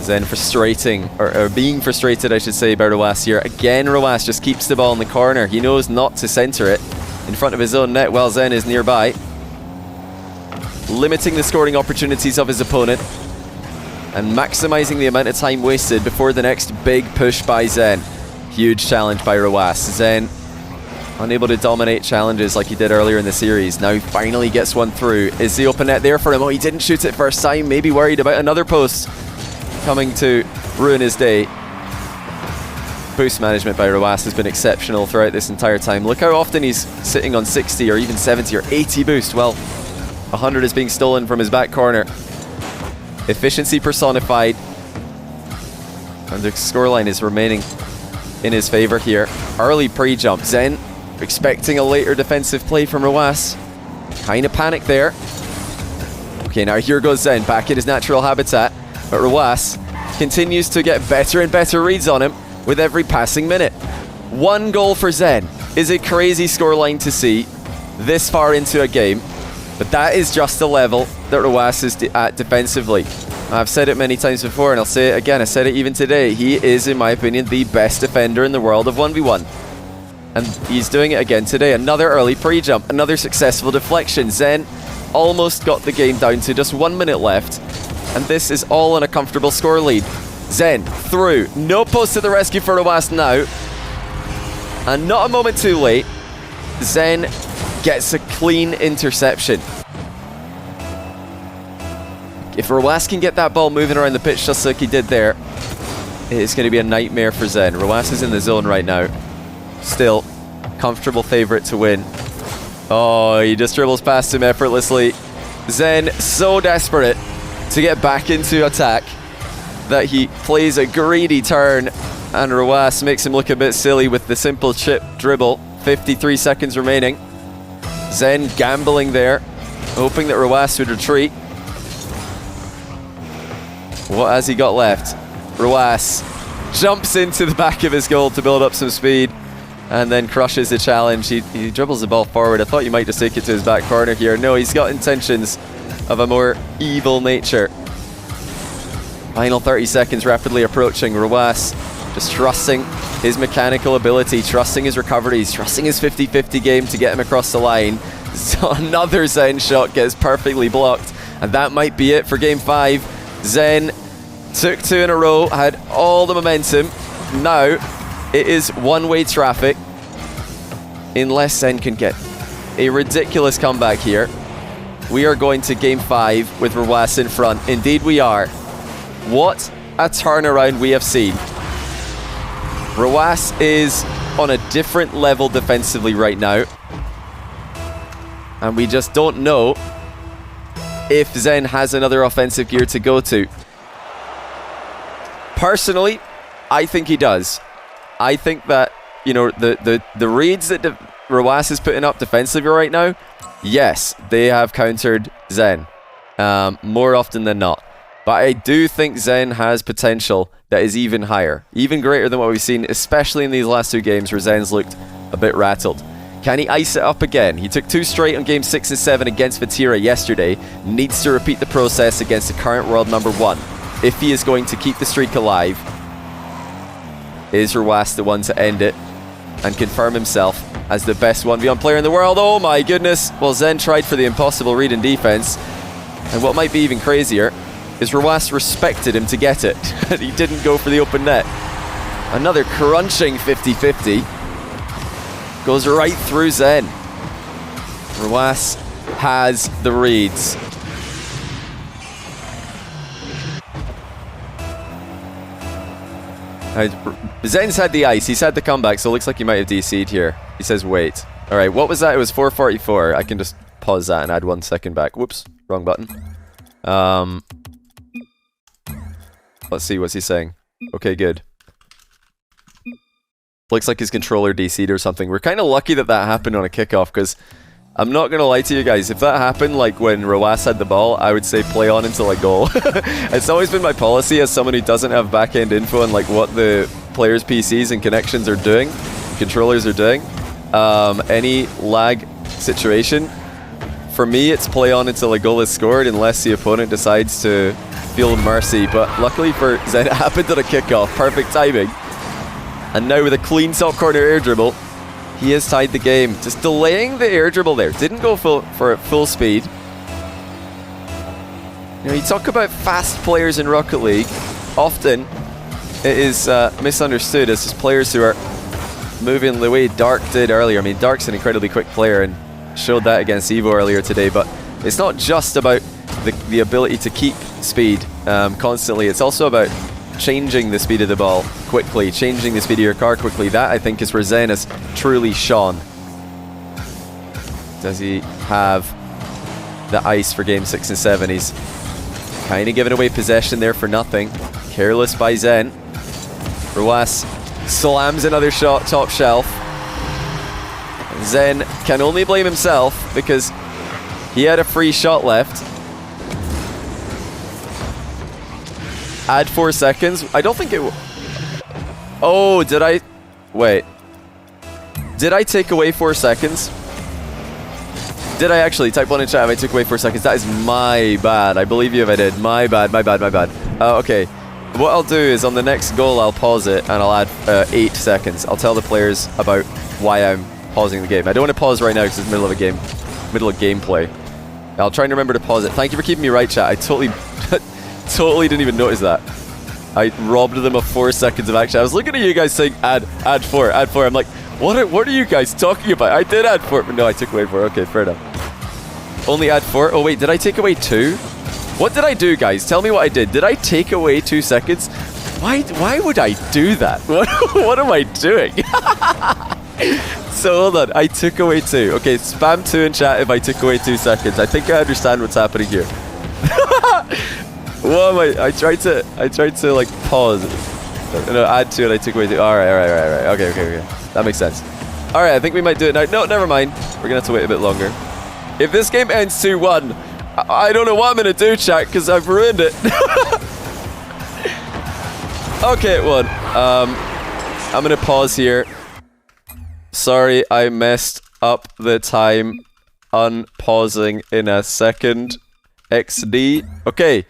Zen frustrating, or being frustrated, I should say, by Rwas here. Again, Rwas just keeps the ball in the corner. He knows not to center it in front of his own net while Zen is nearby. Limiting the scoring opportunities of his opponent and maximizing the amount of time wasted before the next big push by Zen. Huge challenge by Rwas. Zen unable to dominate challenges like he did earlier in the series. Now he finally gets one through. Is the open net there for him? Oh, he didn't shoot it first time. Maybe worried about another post coming to ruin his day. Boost management by Rwas has been exceptional throughout this entire time. Look how often he's sitting on 60 or even 70 or 80 boost. Well, 100 is being stolen from his back corner. Efficiency personified. And the scoreline is remaining in his favor here. Early pre-jump. Zen expecting a later defensive play from Rwas. Kind of panicked there. Okay, now here goes Zen back in his natural habitat. But Rwas continues to get better and better reads on him with every passing minute. 1 goal for Zen is a crazy scoreline to see this far into a game. But that is just the level that Rwas is at defensively. I've said it many times before, and I'll say it again. I said it even today. He is, in my opinion, the best defender in the world of 1v1. And he's doing it again today. Another early pre-jump, another successful deflection. Zen almost got the game down to just 1 minute left. And this is all on a comfortable score lead. Zen through. No post to the rescue for Rwas now. And not a moment too late. Zen gets a clean interception. If Rwas can get that ball moving around the pitch just like he did there, it's going to be a nightmare for Zen. Rwas is in the zone right now. Still, comfortable favourite to win. Oh, he just dribbles past him effortlessly. Zen so desperate to get back into attack that he plays a greedy turn, and Rwas makes him look a bit silly with the simple chip dribble. 53 seconds remaining. Zen gambling there, hoping that Rwas would retreat. What has he got left? Rwas jumps into the back of his goal to build up some speed and then crushes the challenge. He dribbles the ball forward. I thought you might just take it to his back corner here. No, he's got intentions of a more evil nature. Final 30 seconds rapidly approaching. Rwas just trusting his mechanical ability, trusting his recoveries, trusting his 50-50 game to get him across the line. So another Zen shot gets perfectly blocked, and that might be it for game 5. Zen took 2 in a row, had all the momentum. Now it is one-way traffic, unless Zen can get a ridiculous comeback here. We are going to game 5 with Rwas in front. Indeed we are. What a turnaround we have seen. Rwas is on a different level defensively right now. And we just don't know if Zen has another offensive gear to go to. Personally, I think he does. I think that, you know, the reads that Rwas is putting up defensively right now, yes, they have countered Zen more often than not. But I do think Zen has potential that is even higher, even greater than what we've seen, especially in these last 2 games where Zen's looked a bit rattled. Can he ice it up again? He took 2 straight on game 6 and 7 against Vatira yesterday. Needs to repeat the process against the current world number 1 if he is going to keep the streak alive. Is Rwas the one to end it and confirm himself as the best 1v1 player in the world? Oh my goodness. Well, Zen tried for the impossible read in defense. And what might be even crazier is Rwas respected him to get it. He didn't go for the open net. Another crunching 50-50. Goes right through Zen. Rwas has the reads. Zen's had the ice. He's had the comeback, so it looks like he might have DC'd here. He says wait. Alright, what was that? It was 4:44. I can just pause that and add 1 second back. Whoops, wrong button. Let's see, what's he saying? Okay, good. Looks like his controller DC'd or something. We're kind of lucky that that happened on a kickoff, because I'm not going to lie to you guys. If that happened, like when Rwas had the ball, I would say play on until I goal. It's always been my policy as someone who doesn't have back-end info on like what the players' PCs and connections are doing, controllers are doing. Any lag situation, for me, it's play on until a goal is scored unless the opponent decides to feel mercy. But luckily for Zen, it happened at a kickoff. Perfect timing. And now with a clean top corner air dribble, he has tied the game. Just delaying the air dribble there. Didn't go for full speed. You know, you talk about fast players in Rocket League. Often, it is misunderstood as just players who are moving the way Dark did earlier. I mean, Dark's an incredibly quick player and showed that against Evo earlier today. But it's not just about the ability to keep speed constantly. It's also about changing the speed of the ball quickly, changing the speed of your car quickly. That, I think, is where Zen has truly shone. Does he have the ice for game 6 and 7? He's kind of giving away possession there for nothing. Careless by Zen. Rwas slams another shot top shelf. Zen can only blame himself because he had a free shot left. Add 4 seconds. I don't think it... Oh, did I... Wait. Did I take away 4 seconds? Did I actually? Type 1 in chat if I took away 4 seconds. That is my bad. I believe you if I did. My bad. Okay. What I'll do is on the next goal, I'll pause it and I'll add 8 seconds. I'll tell the players about why I'm pausing the game. I don't want to pause right now because it's middle of gameplay. I'll try and remember to pause it. Thank you for keeping me right, chat. I totally didn't even notice that. I robbed them of 4 seconds of action. I was looking at you guys saying add 4. I'm like, what are you guys talking about? I did add 4, but no, I took away 4. Okay, fair enough. Only add 4? Oh wait, did I take away 2? What did I do, guys? Tell me what I did. Did I take away 2 seconds? Why would I do that? What am I doing? So hold on, I took away 2. Okay, spam 2 in chat if I took away 2 seconds. I think I understand what's happening here. What am I tried to like pause. No, add 2 and I took away 2. Alright. Okay. That makes sense. Alright, I think we might do it now. No, never mind. We're gonna have to wait a bit longer. If this game ends 2-1, I don't know what I'm gonna do, chat, because I've ruined it. Okay, it won. I'm gonna pause here. Sorry, I messed up the time. Unpausing in a second. XD. Okay.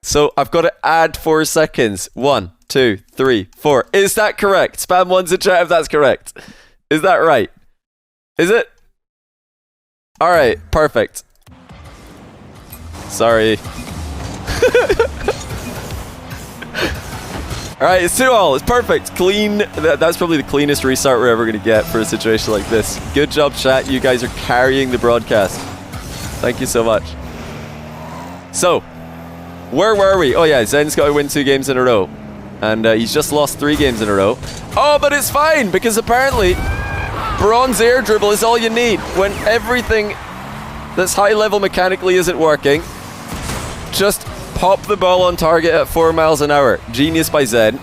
So I've got to add 4 seconds. 1, 2, 3, 4. Is that correct? Spam 1s in chat if that's correct. Is that right? Is it? Alright, perfect. Sorry. Alright, it's 2-all. It's perfect. Clean. That's probably the cleanest restart we're ever going to get for a situation like this. Good job, chat. You guys are carrying the broadcast. Thank you so much. So, where were we? Oh yeah, Zen's got to win 2 games in a row. And he's just lost 3 games in a row. Oh, but it's fine, because apparently bronze air dribble is all you need. When everything that's high level mechanically isn't working, just pop the ball on target at 4 miles an hour. Genius by Zen.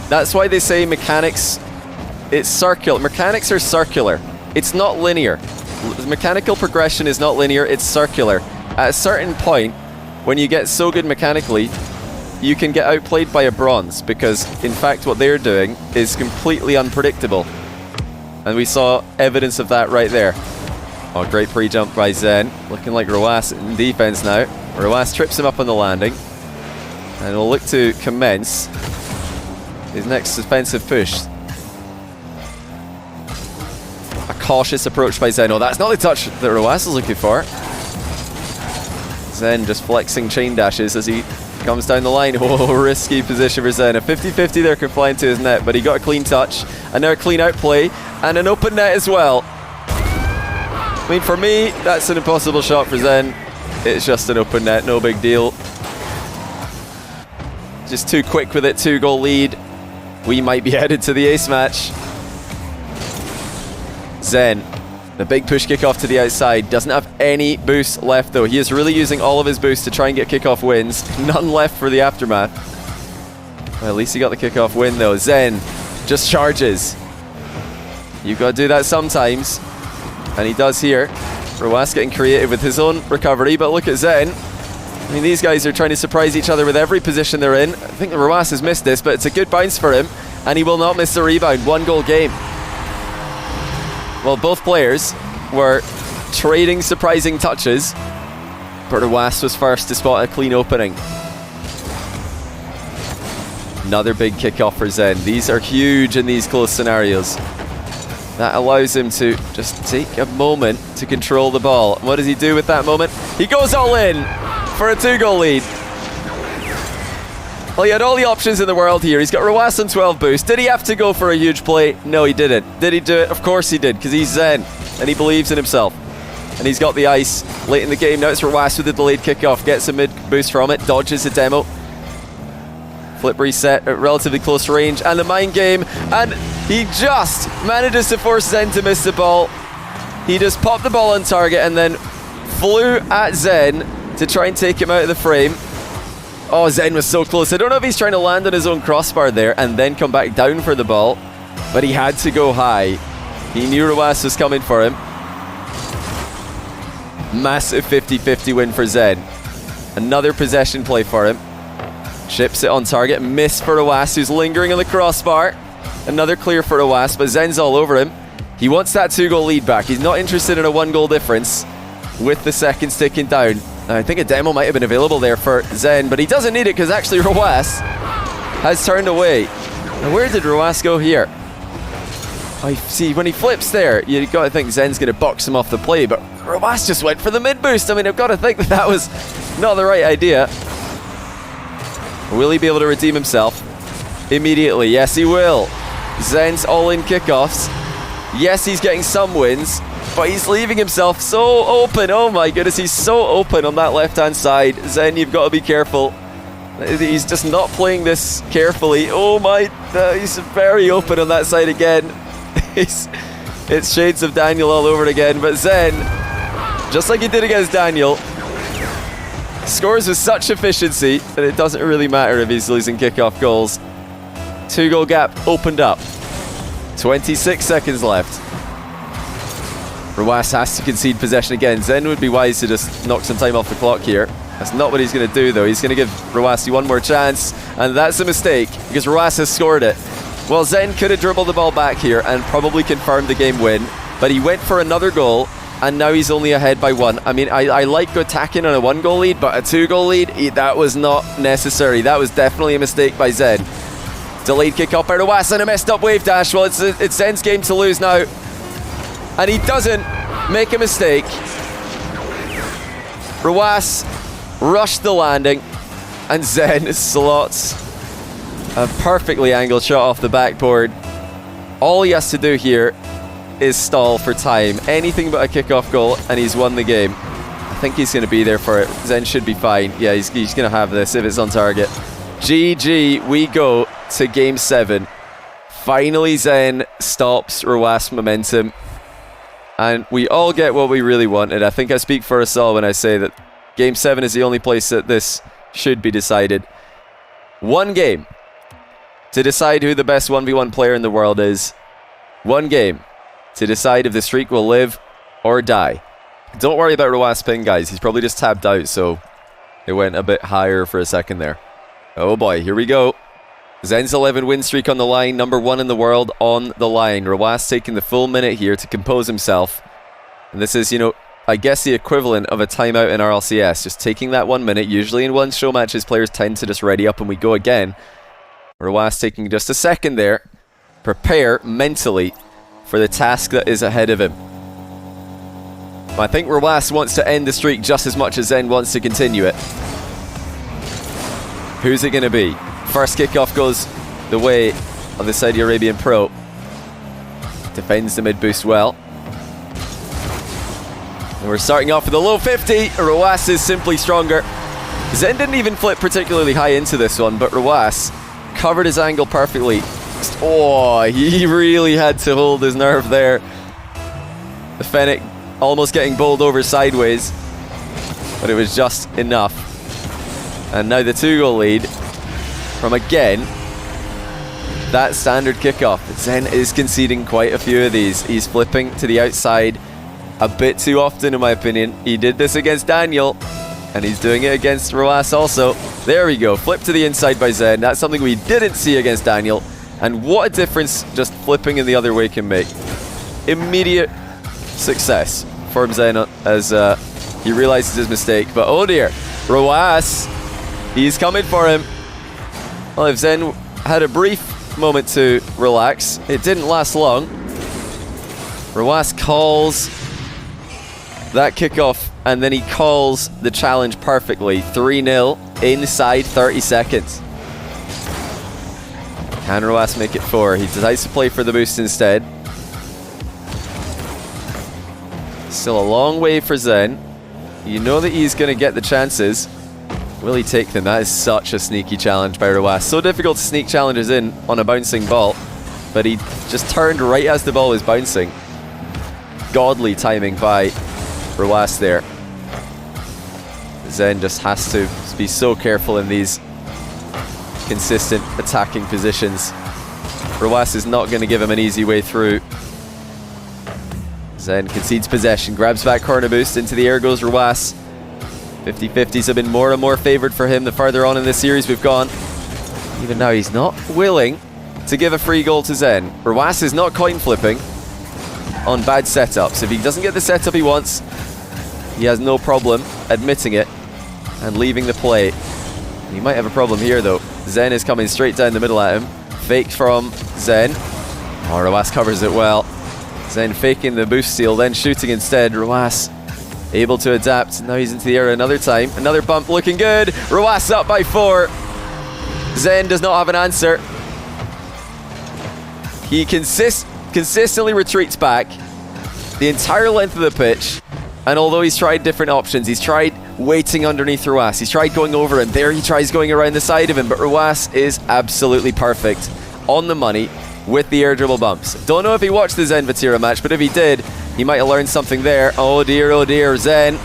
That's why they say mechanics, it's circular. Mechanics are circular. It's not linear. Mechanical progression is not linear, it's circular. At a certain point, when you get so good mechanically, you can get outplayed by a bronze, because in fact what they're doing is completely unpredictable. And we saw evidence of that right there. Oh, great pre-jump by Zen. Looking like Rw9 in defense now. Rw9 trips him up on the landing. And he'll look to commence his next defensive push. A cautious approach by Zen. Oh, that's not the touch that Rw9 is looking for. Zen just flexing chain dashes as he comes down the line. Oh, risky position for Zen. A 50-50 there could fly into his net, but he got a clean touch. And now a clean outplay. And an open net as well. I mean, for me, that's an impossible shot for Zen. It's just an open net, no big deal. Just too quick with it, 2-goal lead. We might be headed to the ace match. Zen, the big push kickoff to the outside. Doesn't have any boost left though. He is really using all of his boost to try and get kickoff wins. None left for the aftermath. Well, at least he got the kickoff win though. Zen just charges. You've got to do that sometimes. And he does here. Rw9 getting creative with his own recovery, but look at Zen. I mean, these guys are trying to surprise each other with every position they're in. I think Rw9 has missed this, but it's a good bounce for him. And he will not miss the rebound. 1-goal game. Well, both players were trading surprising touches, but Rw9 was first to spot a clean opening. Another big kickoff for Zen. These are huge in these close scenarios. That allows him to just take a moment to control the ball. And what does he do with that moment? He goes all in for a 2-goal lead. Well, he had all the options in the world here. He's got Rw9 on 12 boost. Did he have to go for a huge play? No, he didn't. Did he do it? Of course he did, because he's Zen and he believes in himself. And he's got the ice late in the game. Now it's Rw9 with the delayed kickoff. Gets a mid boost from it. Dodges the demo. Flip reset at relatively close range. And the mind game. And he just manages to force Zen to miss the ball. He just popped the ball on target and then flew at Zen to try and take him out of the frame. Oh, Zen was so close. I don't know if he's trying to land on his own crossbar there and then come back down for the ball, but he had to go high. He knew Rw9 was coming for him. Massive 50-50 win for Zen. Another possession play for him. Chips it on target. Miss for Rw9, who's lingering on the crossbar. Another clear for Rw9, but Zen's all over him. He wants that 2-goal lead back. He's not interested in a 1-goal difference with the seconds ticking down. I think a demo might have been available there for Zen, but he doesn't need it because actually Rwas has turned away. Now where did Rwas go here? I see, when he flips there, you've got to think Zen's going to box him off the play, but Rwas just went for the mid boost. I mean, I've got to think that that was not the right idea. Will he be able to redeem himself immediately? Yes, he will. Zen's all-in kickoffs. Yes, he's getting some wins, but he's leaving himself so open. Oh my goodness, he's so open on that left-hand side. Zen, you've got to be careful. He's just not playing this carefully. Oh my, he's very open on that side again. It's shades of Daniel all over it again, but Zen, just like he did against Daniel, scores with such efficiency that it doesn't really matter if he's losing kickoff goals. 2-goal gap opened up. 26 seconds left. Rwas has to concede possession again. Zen would be wise to just knock some time off the clock here. That's not what he's going to do though. He's going to give Rwas one more chance, and that's a mistake because Rwas has scored it. Well, Zen could have dribbled the ball back here and probably confirmed the game win, but he went for another goal, and now he's only ahead by 1. I mean, I like attacking on a 1-goal lead, but a 2-goal lead, that was not necessary. That was definitely a mistake by Zen. Delayed kick up by Rwas and a messed up wave dash. Well, it's Zen's game to lose now. And he doesn't make a mistake. Rwas rushed the landing, and Zen slots a perfectly angled shot off the backboard. All he has to do here is stall for time. Anything but a kickoff goal, and he's won the game. I think he's going to be there for it. Zen should be fine. Yeah, he's going to have this if it's on target. GG, we go to game 7. Finally, Zen stops Rwas momentum, and we all get what we really wanted. I think I speak for us all when I say that game 7 is the only place that this should be decided. One game to decide who the best 1v1 player in the world is. One game to decide if the streak will live or die. Don't worry about Rwas' ping, guys. He's probably just tapped out, so it went a bit higher for a second there. Oh boy, here we go. Zen's 11 win streak on the line, number 1 in the world on the line. Rwas taking the full minute here to compose himself. And this is, you know, I guess the equivalent of a timeout in RLCS. Just taking that 1 minute. Usually in one show matches, players tend to just ready up and we go again. Rwas taking just a second there. Prepare mentally for the task that is ahead of him. I think Rwas wants to end the streak just as much as Zen wants to continue it. Who's it going to be? First kickoff goes the way of the Saudi Arabian pro. Defends the mid boost well. And we're starting off with a low 50. Rwas is simply stronger. Zen didn't even flip particularly high into this one, but Rwas covered his angle perfectly. Oh, he really had to hold his nerve there. The Fennec almost getting bowled over sideways, but it was just enough. And now the 2-goal lead from, again, that standard kickoff. Zen is conceding quite a few of these. He's flipping to the outside a bit too often, in my opinion. He did this against Daniel, and he's doing it against Rwas also. There we go, flip to the inside by Zen. That's something we didn't see against Daniel. And what a difference just flipping in the other way can make. Immediate success for Zen as he realizes his mistake. But oh dear, Rwas, he's coming for him. Well, if Zen had a brief moment to relax, it didn't last long. Rwas calls that kickoff, and then he calls the challenge perfectly. 3-0 inside 30 seconds. Can Rwas make it 4? He decides to play for the boost instead. Still a long way for Zen. You know that he's going to get the chances. Will he take them? That is such a sneaky challenge by Rwas. So difficult to sneak challenges in on a bouncing ball, but he just turned right as the ball was bouncing. Godly timing by Rwas there. Zen just has to be so careful in these consistent attacking positions. Rwas is not going to give him an easy way through. Zen concedes possession, grabs back corner boost, into the air goes Rwas. 50-50s have been more and more favoured for him the further on in this series we've gone. Even now he's not willing to give a free goal to Zen. Rwas is not coin flipping. on bad setups. If he doesn't get the setup he wants, he has no problem admitting it and leaving the play. He might have a problem here though. Zen is coming straight down the middle at him. Fake from Zen. Oh, Rwas covers it well. Zen faking the boost steal, then shooting instead. Rwas able to adapt. Now he's into the air another time. Another bump looking good. Rwas up by 4. Zen does not have an answer. He consistently retreats back the entire length of the pitch. And although he's tried different options, he's tried waiting underneath Rwas. He's tried going over him. There he tries going around the side of him. But Rwas is absolutely perfect. On the money with the air dribble bumps. Don't know if he watched the Zen Vatira match, but if he did, he might have learned something there. Oh dear, Zen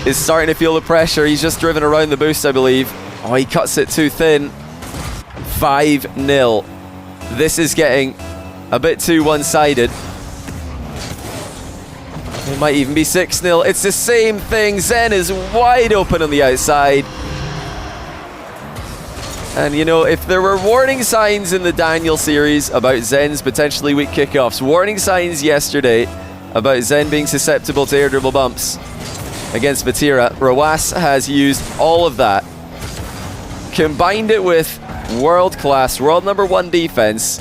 is starting to feel the pressure. He's just driven around the boost, I believe. Oh, he cuts it too thin. 5-0. This is getting a bit too one-sided. It might even be 6-0. It's the same thing. Zen is wide open on the outside. And you know, if there were warning signs in the Daniel series about Zen's potentially weak kickoffs, warning signs yesterday about Zen being susceptible to air dribble bumps against Vatira, Rwas has used all of that, combined it with world-class, world number 1 defense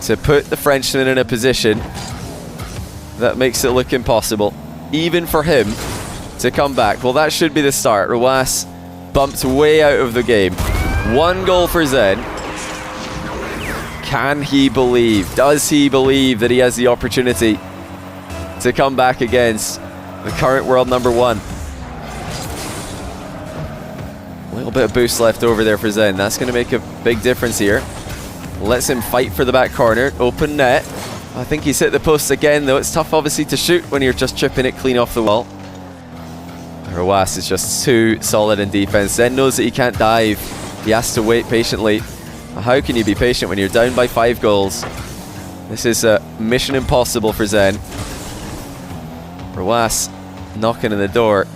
to put the Frenchman in a position that makes it look impossible, even for him to come back. Well, that should be the start. Rwas bumped way out of the game. 1 goal for Zen. Can he believe? Does he believe that he has the opportunity to come back against the current world number 1? A little bit of boost left over there for Zen. That's going to make a big difference here. Lets him fight for the back corner. Open net. I think he's hit the post again, though. It's tough, obviously, to shoot when you're just chipping it clean off the wall. Rwas is just too solid in defense. Zen knows that he can't dive. He has to wait patiently. How can you be patient when you're down by 5 goals? This is a mission impossible for Zen. Rwas knocking on the door.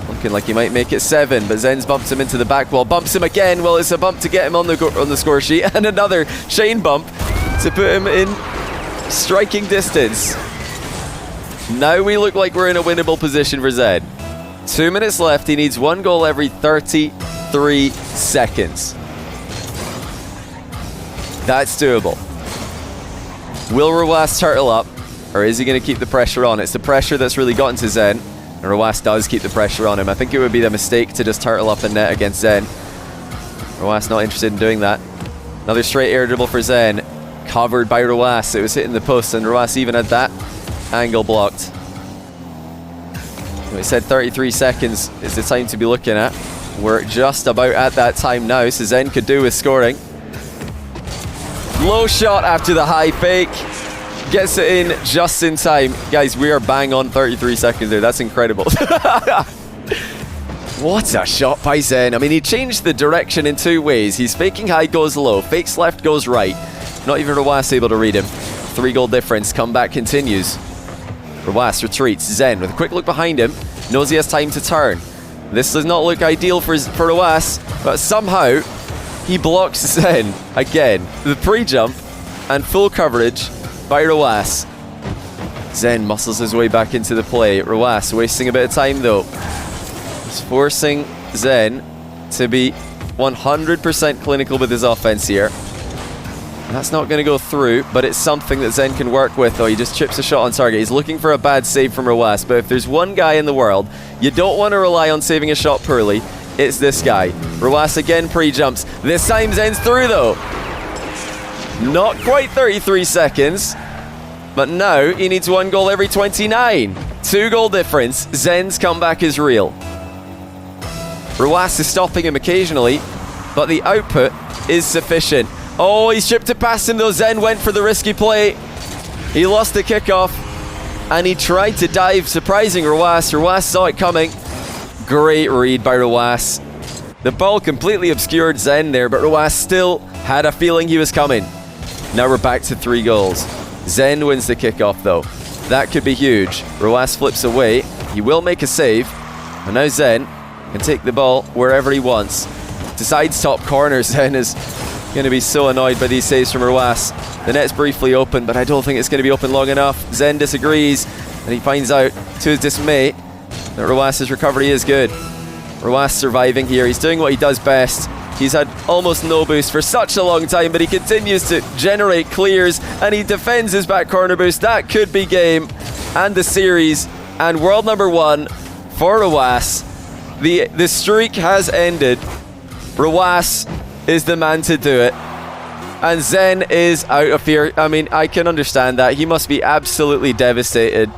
Looking like he might make it 7, but Zen's bumped him into the back wall. Bumps him again. Well, it's a bump to get him on the score sheet. And another Shane bump to put him in striking distance. Now we look like we're in a winnable position for Zen. 2 minutes left. He needs 1 goal every 33 seconds. That's doable. Will Rwas turtle up, or is he going to keep the pressure on? It's the pressure that's really gotten to Zen, and Rwas does keep the pressure on him. I think it would be the mistake to just turtle up in net against Zen. Rwas not interested in doing that. Another straight air dribble for Zen. Covered by Rwas. It was hitting the post, and Rwas even had that angle blocked. We said 33 seconds is the time to be looking at. We're just about at that time now, so Zen could do with scoring. Low shot after the high fake. Gets it in just in time. Guys, we are bang on 33 seconds there. That's incredible. What a shot by Zen. I mean, he changed the direction in 2 ways. He's faking high, goes low. Fakes left, goes right. Not even Rwas able to read him. 3 goal difference. Comeback continues. Rwas retreats. Zen with a quick look behind him. Knows he has time to turn. This does not look ideal for Rwas, but somehow he blocks Zen again. The pre-jump and full coverage by Rwas. Zen muscles his way back into the play. Rwas wasting a bit of time though. He's forcing Zen to be 100% clinical with his offense here. That's not going to go through, but it's something that Zen can work with. Oh, he just chips a shot on target. He's looking for a bad save from Rwas, but if there's one guy in the world you don't want to rely on saving a shot poorly, it's this guy. Rwas again pre-jumps. This time Zen's through though. Not quite 33 seconds, but now he needs 1 goal every 29. 2 goal difference. Zen's comeback is real. Rwas is stopping him occasionally, but the output is sufficient. Oh, he's chipped it past him though. Zen went for the risky play. He lost the kickoff, and he tried to dive, surprising Rwas. Rwas saw it coming. Great read by Rwas. The ball completely obscured Zen there, but Rwas still had a feeling he was coming. Now we're back to 3 goals. Zen wins the kickoff though. That could be huge. Rwas flips away. He will make a save. And now Zen can take the ball wherever he wants. Decides top corner. Zen is going to be so annoyed by these saves from Rwas. The net's briefly open, but I don't think it's going to be open long enough. Zen disagrees, and he finds out, to his dismay, that Rwas' recovery is good. Rwas surviving here. He's doing what he does best. He's had almost no boost for such a long time, but he continues to generate clears, and he defends his back corner boost. That could be game and the series, and world number 1 for Rwas. The streak has ended. Rwas is the man to do it, and Zen is out of here. I mean, I can understand that. He must be absolutely devastated.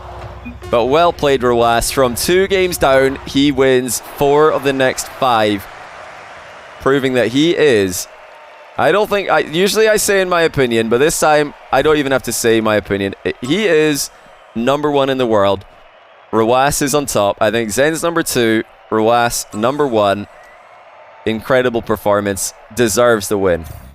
But well played, Rwas. From 2 games down, he wins 4 of the next 5. Proving that he is... usually I say in my opinion, but this time I don't even have to say my opinion. He is number 1 in the world. Rwas is on top. I think Zen's number 2. Rwas number 1. Incredible performance. Deserves the win.